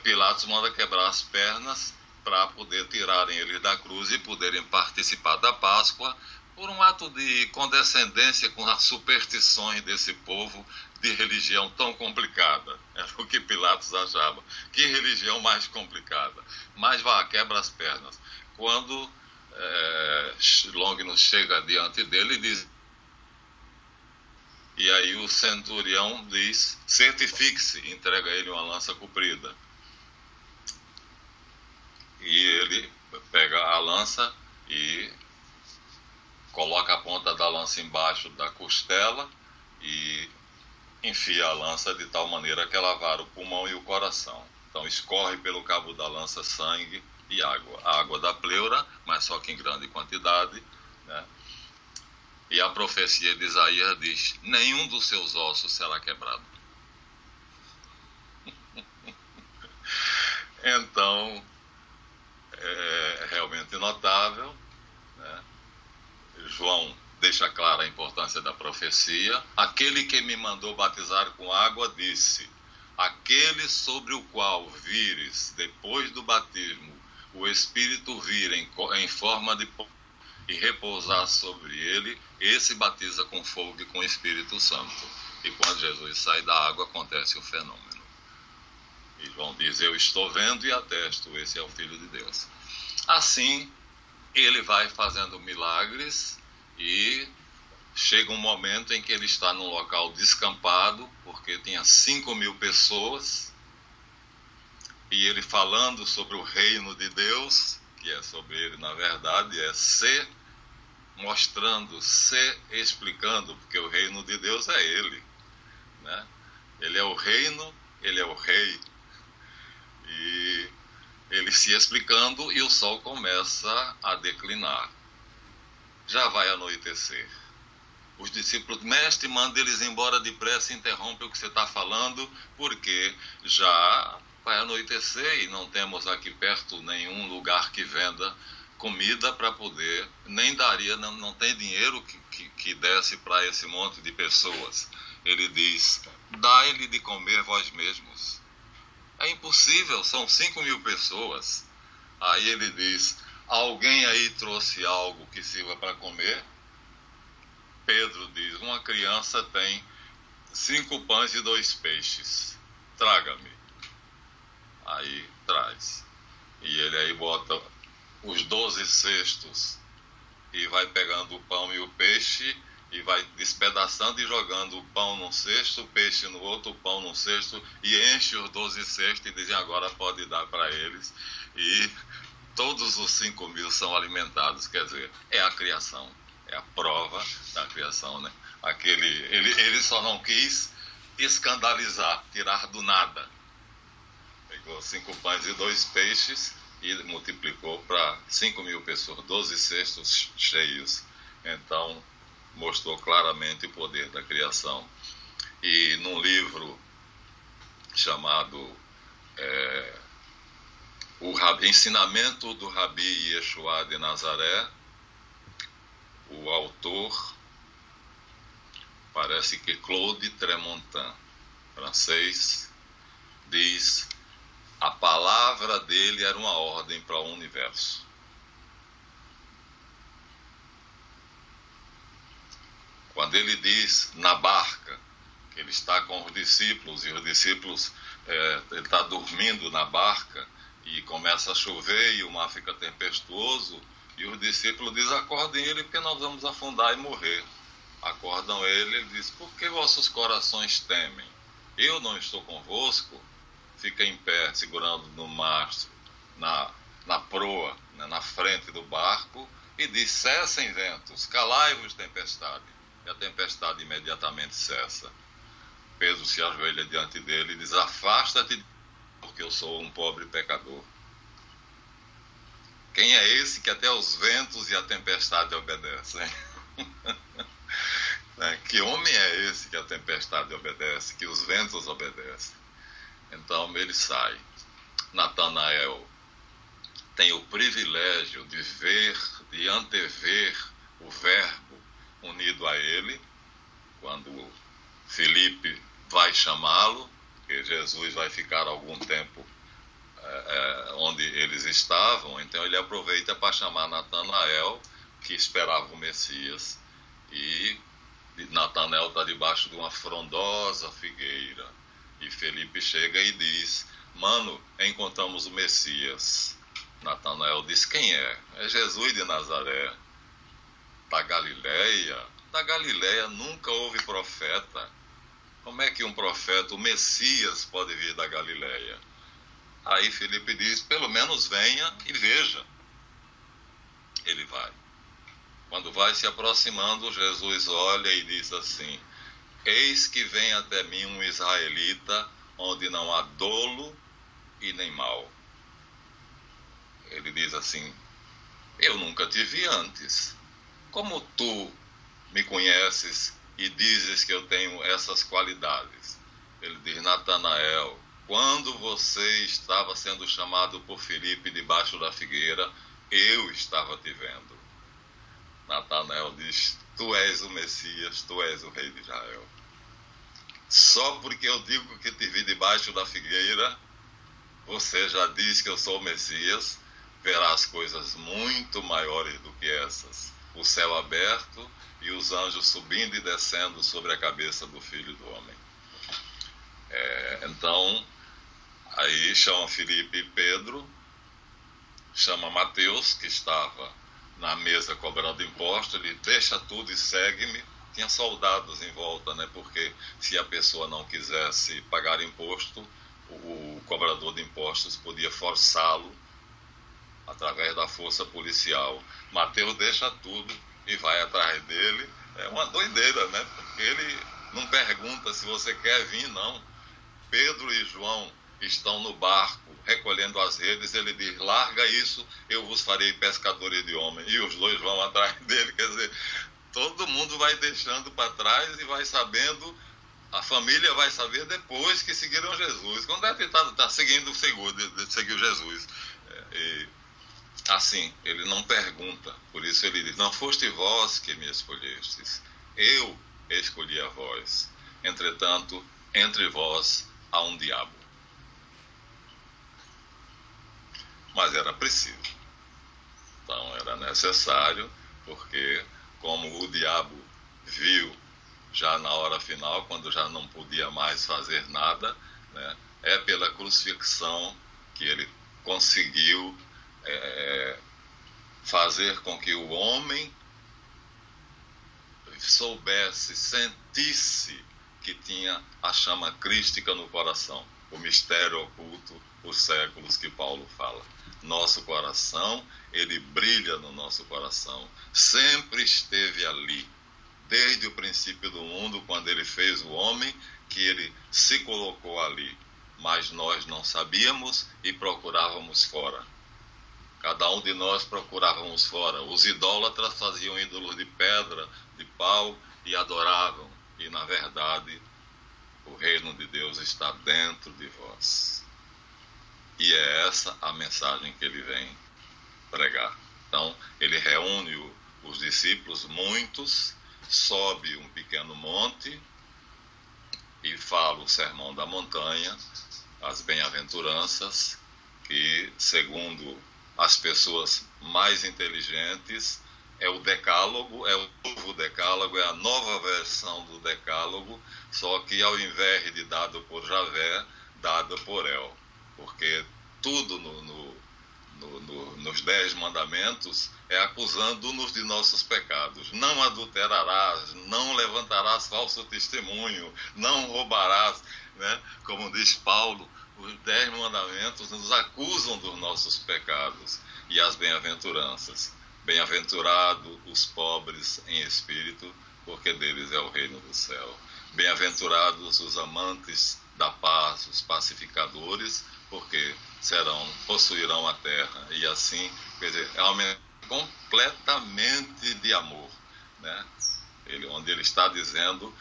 Pilatos manda quebrar as pernas para poder tirarem eles da cruz e poderem participar da Páscoa, por um ato de condescendência com as superstições desse povo de religião tão complicada. Era o que Pilatos achava. Que religião mais complicada. Mas quebra as pernas. Quando Longinus chega diante dele e diz... E aí o centurião diz: certifique-se, entrega a ele uma lança comprida. E ele pega a lança e coloca a ponta da lança embaixo da costela e enfia a lança de tal maneira que ela vara o pulmão e o coração. Então escorre pelo cabo da lança sangue e água. A água da pleura, mas só que em grande quantidade, né? E a profecia de Isaías diz: nenhum dos seus ossos será quebrado. Então, é realmente notável, né? João deixa clara a importância da profecia. Aquele que me mandou batizar com água disse: aquele sobre o qual vires, depois do batismo, o Espírito vir em forma de pó e repousar sobre ele, esse batiza com fogo e com o Espírito Santo. E quando Jesus sai da água, acontece o fenômeno. E João diz: eu estou vendo e atesto, esse é o Filho de Deus. Assim, ele vai fazendo milagres e chega um momento em que ele está num local descampado, porque tinha 5.000 pessoas, e ele falando sobre o reino de Deus, que é sobre ele, na verdade, é se mostrando, se explicando, porque o reino de Deus é ele, né? Ele é o reino, ele é o rei, e ele se explicando, e o sol começa a declinar. Já vai anoitecer. Os discípulos: mestre, manda eles embora depressa, interrompe o que você está falando, porque já vai anoitecer e não temos aqui perto nenhum lugar que venda comida para poder, nem daria, não tem dinheiro que desse para esse monte de pessoas. Ele diz: dá-lhe de comer vós mesmos. É impossível, são 5.000 pessoas. Aí ele diz: alguém aí trouxe algo que sirva para comer? Pedro diz: uma criança tem 5 pães e 2 peixes, traga-me. Aí traz. E ele aí bota os 12 cestos e vai pegando o pão e o peixe e vai despedaçando e jogando o pão num cesto, o peixe no outro, o pão num cesto, e enche os 12 cestos e dizem agora pode dar para eles. E todos os 5.000 são alimentados, quer dizer, é a criação, é a prova da criação, né? Ele só não quis escandalizar, tirar do nada. Pegou 5 pães e 2 peixes e multiplicou para 5.000 pessoas, 12 cestos cheios. Então, mostrou claramente o poder da criação. E num livro chamado o Ensinamento do Rabi Yeshua de Nazaré, o autor, parece que Claude Tremontin, francês, diz: a palavra dele era uma ordem para o universo. Quando ele diz na barca, que ele está com os discípulos, e os discípulos, ele está dormindo na barca, e começa a chover, e o mar fica tempestuoso, e os discípulos dizem, acordem ele, porque nós vamos afundar e morrer. Acordam ele, ele diz, por que vossos corações temem? Eu não estou convosco? Fica em pé, segurando no mastro, na proa, né, na frente do barco, e diz, cessem ventos, calai-vos tempestade. E a tempestade imediatamente cessa. Pedro se ajoelha diante dele e diz, afasta-te, porque eu sou um pobre pecador. Quem é esse que até os ventos e a tempestade obedecem? Que homem é esse que a tempestade obedece, que os ventos obedecem? Então ele sai. Natanael tem o privilégio de ver, de antever o verbo unido a ele, quando Filipe vai chamá-lo, que Jesus vai ficar algum tempo onde eles estavam, então ele aproveita para chamar Natanael, que esperava o Messias, e Natanael está debaixo de uma frondosa figueira, e Felipe chega e diz, mano, encontramos o Messias. Natanael diz, quem é? É Jesus de Nazaré, da Galileia. Da Galileia nunca houve profeta. Como é que um profeta, o Messias, pode vir da Galileia? Aí Felipe diz, pelo menos venha e veja. Ele vai. Quando vai se aproximando, Jesus olha e diz assim, eis que vem até mim um israelita, onde não há dolo e nem mal. Ele diz assim, eu nunca te vi antes. Como tu me conheces e dizes que eu tenho essas qualidades? Ele diz, Natanael, quando você estava sendo chamado por Filipe debaixo da figueira, eu estava te vendo. Natanael diz, tu és o Messias, tu és o rei de Israel. Só porque eu digo que te vi debaixo da figueira, você já diz que eu sou o Messias, verás coisas muito maiores do que essas. O céu aberto e os anjos subindo e descendo sobre a cabeça do Filho do Homem. Então, aí chama Filipe e Pedro, chama Mateus, que estava na mesa cobrando imposto, ele deixa tudo e segue-me. Tinha soldados em volta, né? Porque se a pessoa não quisesse pagar imposto, o cobrador de impostos podia forçá-lo através da força policial. Mateus deixa tudo e vai atrás dele. É uma doideira, né? Porque ele não pergunta se você quer vir, não. Pedro e João estão no barco recolhendo as redes, ele diz, larga isso, eu vos farei pescadores de homens. E os dois vão atrás dele, quer dizer, todo mundo vai deixando para trás e vai sabendo, a família vai saber depois que seguiram Jesus. Quando é que está seguiu Jesus? E assim, ele não pergunta, por isso ele diz, não foste vós que me escolhestes, eu escolhi a vós. Entretanto, entre vós há um diabo. Mas era preciso. Então era necessário, porque como o diabo viu já na hora final, quando já não podia mais fazer nada, né, é pela crucifixão que ele conseguiu fazer com que o homem soubesse, sentisse que tinha a chama crística no coração, o mistério oculto, os séculos que Paulo fala. Nosso coração, ele brilha no nosso coração, sempre esteve ali, desde o princípio do mundo, quando ele fez o homem, que ele se colocou ali, mas nós não sabíamos e procurávamos fora. Cada um de nós procurávamos fora. Os idólatras faziam ídolos de pedra, de pau e adoravam. E, na verdade, o reino de Deus está dentro de vós. E é essa a mensagem que ele vem pregar. Então, ele reúne os discípulos, muitos, sobe um pequeno monte e fala o sermão da montanha, as bem-aventuranças, que, segundo as pessoas mais inteligentes, é o decálogo, é o novo decálogo, é a nova versão do decálogo, só que ao invés de dado por Javé, dado por El. Porque tudo nos 10 mandamentos é acusando-nos de nossos pecados. Não adulterarás, não levantarás falso testemunho, não roubarás, né? Como diz Paulo, os 10 mandamentos nos acusam dos nossos pecados. E as bem-aventuranças. Bem-aventurados os pobres em espírito, porque deles é o reino do céu. Bem-aventurados os amantes da paz, os pacificadores, porque possuirão a terra. E assim, quer dizer, é uma completamente de amor, né? Onde ele está dizendo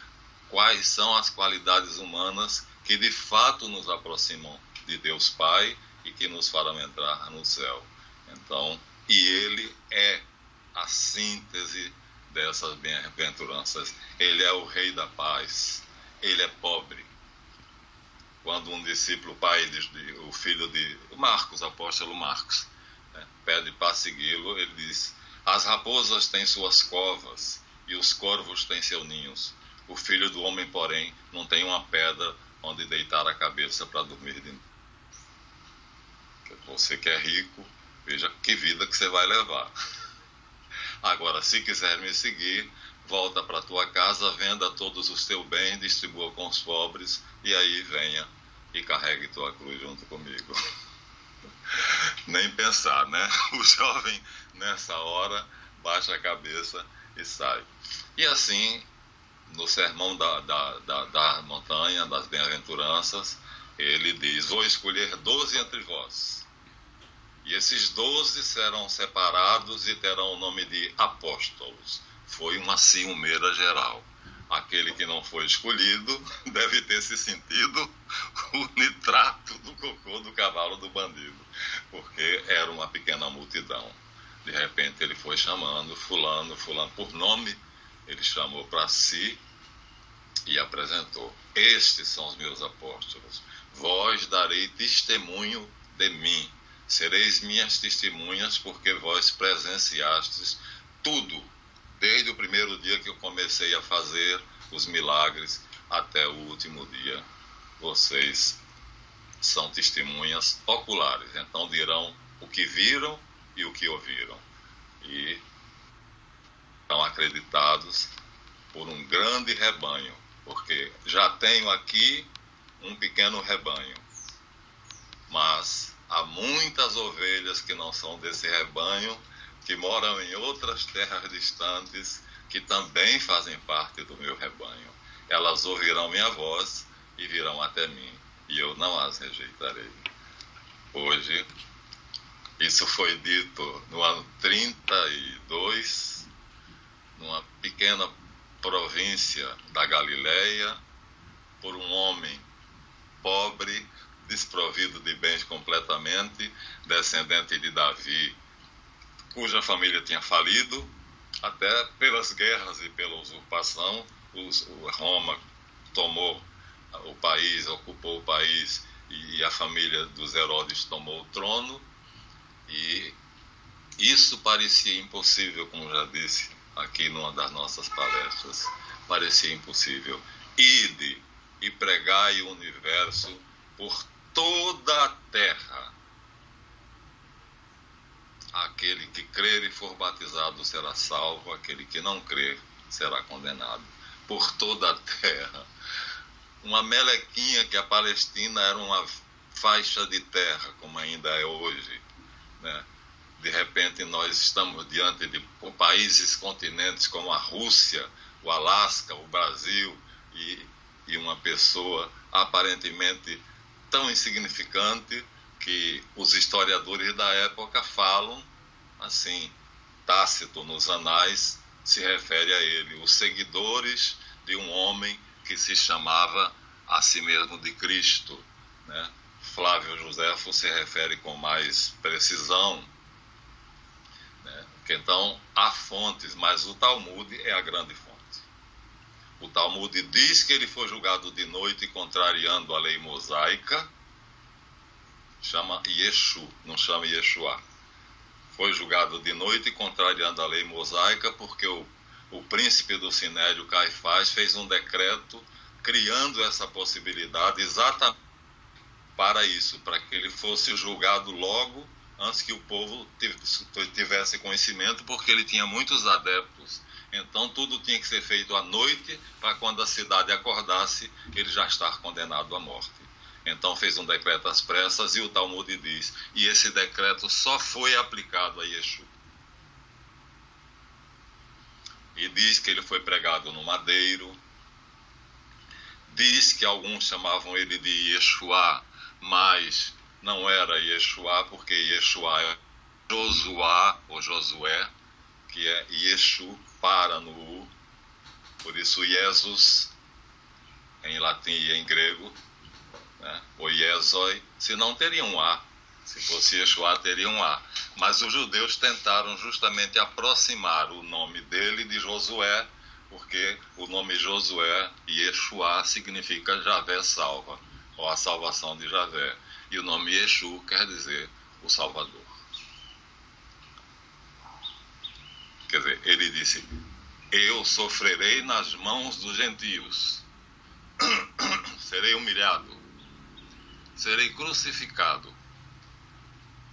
quais são as qualidades humanas que de fato nos aproximam de Deus Pai e que nos farão entrar no céu. Então, e ele é a síntese dessas bem-aventuranças. Ele é o rei da paz. Ele é pobre. Quando um discípulo, o filho de Marcos, apóstolo Marcos, né, pede para segui-lo, ele diz: as raposas têm suas covas e os corvos têm seus ninhos. O filho do homem, porém, não tem uma pedra onde deitar a cabeça para dormir de noite. Você que é rico, veja que vida que você vai levar. Agora, se quiser me seguir, volta para a tua casa, venda todos os teus bens, distribua com os pobres, e aí venha e carregue tua cruz junto comigo. Nem pensar, né? O jovem, nessa hora, baixa a cabeça e sai. E assim, no sermão da montanha, das bem-aventuranças, ele diz: vou escolher 12 entre vós. E esses 12 serão separados e terão o nome de apóstolos. Foi uma ciumeira geral. Aquele que não foi escolhido deve ter se sentido o nitrato do cocô do cavalo do bandido, porque era uma pequena multidão. De repente ele foi chamando fulano por nome, ele chamou para si e apresentou: estes são os meus apóstolos, vós darei testemunho de mim. Sereis minhas testemunhas, porque vós presenciastes tudo, desde o primeiro dia que eu comecei a fazer os milagres até o último dia. Vocês são testemunhas oculares, então dirão o que viram e o que ouviram. E estão acreditados por um grande rebanho, porque já tenho aqui um pequeno rebanho, mas há muitas ovelhas que não são desse rebanho, que moram em outras terras distantes, que também fazem parte do meu rebanho. Elas ouvirão minha voz e virão até mim, e eu não as rejeitarei. Hoje, isso foi dito no ano 32, numa pequena província da Galileia, por um homem pobre, desprovido de bens completamente, descendente de Davi, cuja família tinha falido, até pelas guerras e pela usurpação. Roma tomou o país, ocupou o país, e a família dos Herodes tomou o trono, e isso parecia impossível, como já disse aqui numa das nossas palestras, parecia impossível. Ide e pregai o universo por toda a terra, aquele que crer e for batizado será salvo, aquele que não crer será condenado. Por toda a terra. Uma melequinha que a Palestina era uma faixa de terra, como ainda é hoje, né? De repente nós estamos diante de países, continentes como a Rússia, o Alasca, o Brasil, e uma pessoa aparentemente tão insignificante que os historiadores da época falam assim, Tácito nos anais se refere a ele, os seguidores de um homem que se chamava a si mesmo de Cristo, né? Flávio Joséfo se refere com mais precisão, né? Então há fontes, mas o Talmude é a grande fonte. O Talmude diz que ele foi julgado de noite contrariando a lei mosaica, chama Yeshu, não chama Yeshua. Foi julgado de noite contrariando a lei mosaica porque o príncipe do Sinédrio, Caifás, fez um decreto criando essa possibilidade exatamente para isso, para que ele fosse julgado logo antes que o povo tivesse conhecimento, porque ele tinha muitos adeptos. Então tudo tinha que ser feito à noite, para quando a cidade acordasse, ele já estar condenado à morte. Então fez um decreto às pressas, e o Talmud diz, e esse decreto só foi aplicado a Yeshua. E diz que ele foi pregado no madeiro, diz que alguns chamavam ele de Yeshua, mas não era Yeshua, porque Yeshua é Josuá, ou Josué, que é Yeshu, para no U, por isso Jesus, em latim e em grego, né? O Iesoi, se não teria um A, se fosse Yeshua teria um A, mas os judeus tentaram justamente aproximar o nome dele de Josué, porque o nome Josué, Yeshua, significa Javé salva, ou a salvação de Javé, e o nome Yeshu quer dizer o Salvador. Quer dizer, ele disse, eu sofrerei nas mãos dos gentios, serei humilhado, serei crucificado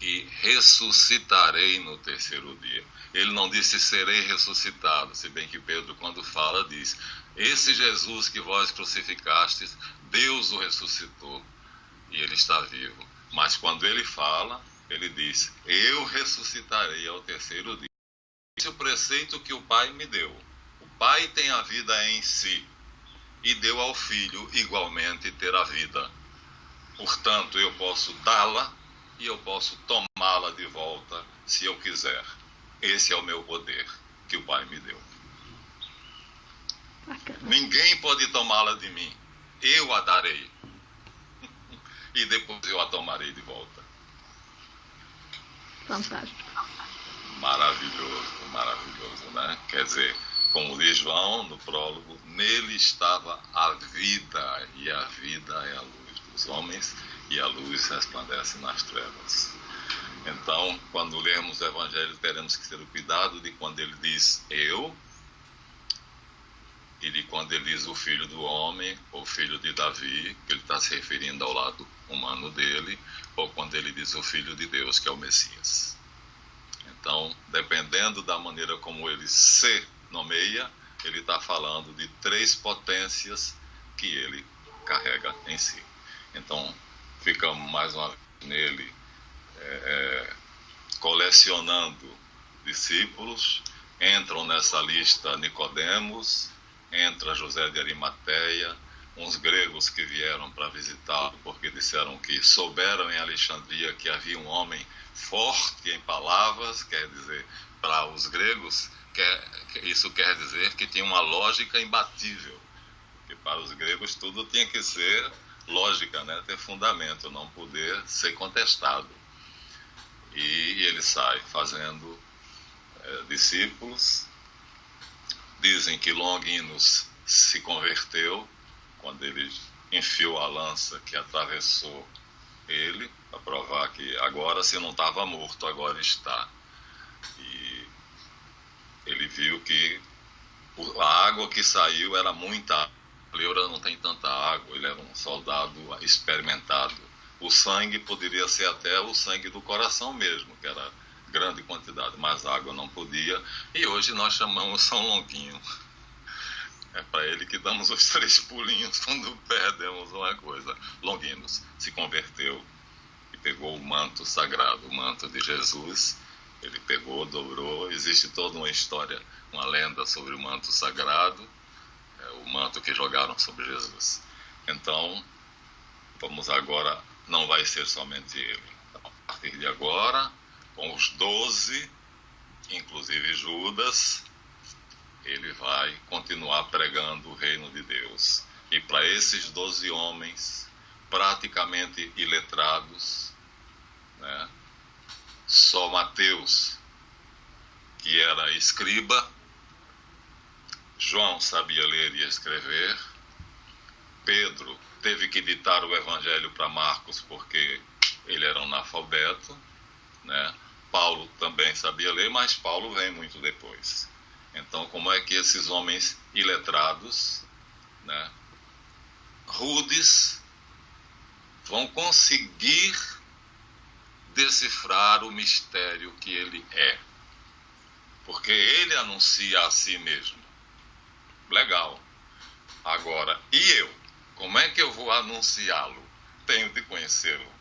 e ressuscitarei no terceiro dia. Ele não disse serei ressuscitado, se bem que Pedro, quando fala, diz, esse Jesus que vós crucificastes, Deus o ressuscitou e ele está vivo. Mas quando ele fala, ele diz, eu ressuscitarei ao terceiro dia. Esse é o preceito que o Pai me deu. O Pai tem a vida em si e deu ao Filho igualmente ter a vida. Portanto, eu posso dá-la e eu posso tomá-la de volta se eu quiser. Esse é o meu poder que o Pai me deu. Bacana. Ninguém pode tomá-la de mim. Eu a darei. E depois eu a tomarei de volta. Fantástico. Maravilhoso, maravilhoso, né? Quer dizer, como diz João no prólogo, nele estava a vida, e a vida é a luz dos homens, e a luz resplandece nas trevas. Então, quando lermos o Evangelho, teremos que ter o cuidado de quando ele diz eu, e de quando ele diz o filho do homem, ou filho de Davi, que ele está se referindo ao lado humano dele, ou quando ele diz o filho de Deus, que é o Messias. Então, dependendo da maneira como ele se nomeia, ele está falando de três potências que ele carrega em si. Então, ficamos mais uma vez nele colecionando discípulos. Entram nessa lista Nicodemos, entra José de Arimateia, uns gregos que vieram para visitá-lo porque disseram que souberam em Alexandria que havia um homem forte em palavras, quer dizer, para os gregos, isso quer dizer que tinha uma lógica imbatível, porque para os gregos tudo tinha que ser lógica, né? Ter fundamento, não poder ser contestado. E ele sai fazendo discípulos. Dizem que Longinos se converteu quando ele enfiou a lança que atravessou ele, para provar que agora, se não estava morto, agora está. E ele viu que a água que saiu era muita água. Pleura não tem tanta água, ele era um soldado experimentado. O sangue poderia ser até o sangue do coração mesmo, que era grande quantidade, mas água não podia, e hoje nós chamamos São Longuinho. É para ele que damos os 3 pulinhos quando perdemos uma coisa. Longuinhos se converteu e pegou o manto sagrado, o manto de Jesus. Ele pegou, dobrou, existe toda uma história, uma lenda sobre o manto sagrado, o manto que jogaram sobre Jesus. Então, vamos agora, não vai ser somente ele. Então, a partir de agora, com os 12, inclusive Judas, ele vai continuar pregando o reino de Deus. E para esses 12 homens, praticamente iletrados, né, só Mateus, que era escriba, João sabia ler e escrever, Pedro teve que ditar o evangelho para Marcos porque ele era um analfabeto, né? Paulo também sabia ler, mas Paulo vem muito depois. Então, como é que esses homens iletrados, né, rudes, vão conseguir decifrar o mistério que ele é? Porque ele anuncia a si mesmo. Legal. Agora, e eu? Como é que eu vou anunciá-lo? Tenho de conhecê-lo.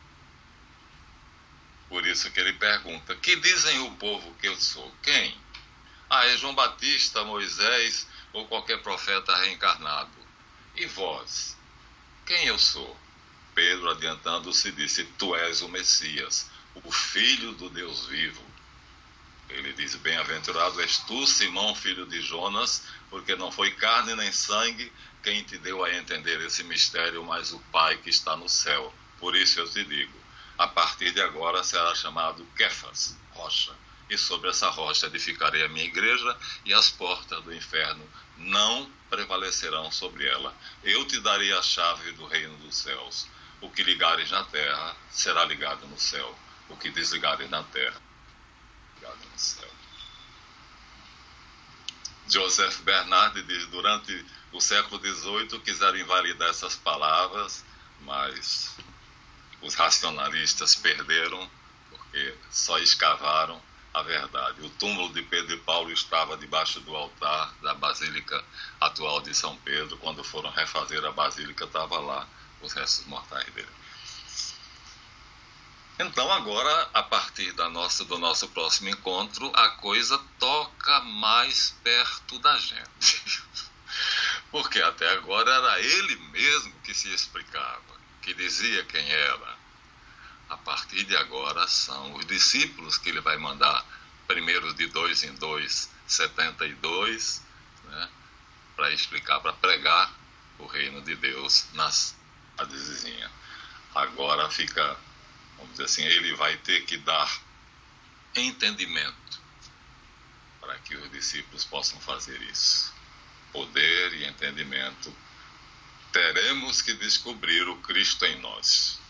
Por isso que ele pergunta: que dizem o povo que eu sou? Quem? É João Batista, Moisés ou qualquer profeta reencarnado. E vós? Quem eu sou? Pedro, adiantando-se, disse: tu és o Messias, o Filho do Deus vivo. Ele diz: bem-aventurado és tu, Simão, filho de Jonas, porque não foi carne nem sangue quem te deu a entender esse mistério, mas o Pai que está no céu. Por isso eu te digo, a partir de agora será chamado Quefas, rocha, e sobre essa rocha edificarei a minha igreja, e as portas do inferno não prevalecerão sobre ela. Eu te darei a chave do reino dos céus. O que ligares na terra será ligado no céu. O que desligares na terra, ligado no céu. Joseph Bernard diz: durante o século XVIII quiseram invalidar essas palavras, mas os racionalistas perderam, porque só escavaram a verdade. O túmulo de Pedro e Paulo estava debaixo do altar da Basílica atual de São Pedro. Quando foram refazer a Basílica, estava lá os restos mortais dele. Então agora, a partir do nosso próximo encontro, a coisa toca mais perto da gente. Porque até agora era ele mesmo que se explicava, que dizia quem era. A partir de agora são os discípulos que ele vai mandar, primeiro de 2 em 2, 72, né, para explicar, para pregar o reino de Deus nas cidadezinhas. Agora fica, vamos dizer assim, ele vai ter que dar entendimento para que os discípulos possam fazer isso. Poder e entendimento. Teremos que descobrir o Cristo em nós.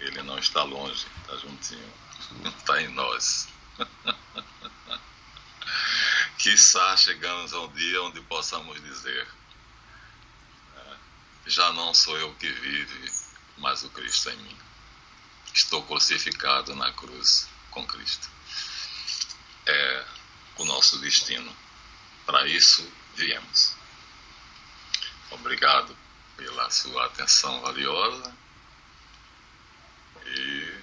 Ele não está longe, está juntinho, está em nós. Quiçá chegamos a um dia onde possamos dizer: já não sou eu que vive, mas o Cristo em mim. Estou crucificado na cruz com Cristo. É o nosso destino. Para isso viemos. Obrigado pela sua atenção valiosa. E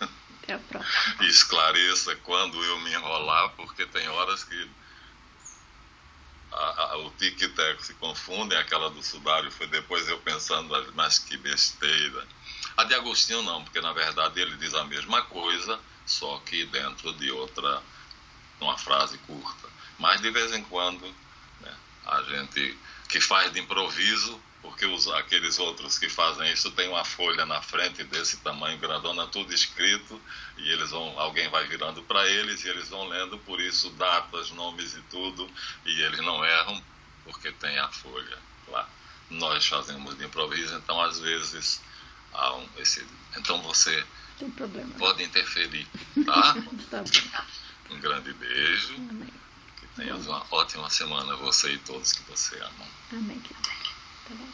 até a próxima. Esclareça quando eu me enrolar, porque tem horas que o tic-tac se confundem. Aquela do sudário foi depois eu pensando, mas que besteira. A de Agostinho não, porque na verdade ele diz a mesma coisa, só que dentro de uma frase curta. Mas de vez em quando, né, a gente que faz de improviso, porque aqueles outros que fazem isso tem uma folha na frente desse tamanho grandona, tudo escrito, e alguém vai virando para eles e eles vão lendo, por isso datas, nomes e tudo, e eles não erram porque tem a folha lá. Nós fazemos de improviso, então às vezes então você tem problema, pode interferir, tá? Tá bom. Um grande beijo. Amém. Que tenhas uma ótima semana, você e todos que você ama. Amém, querido. Tá bom.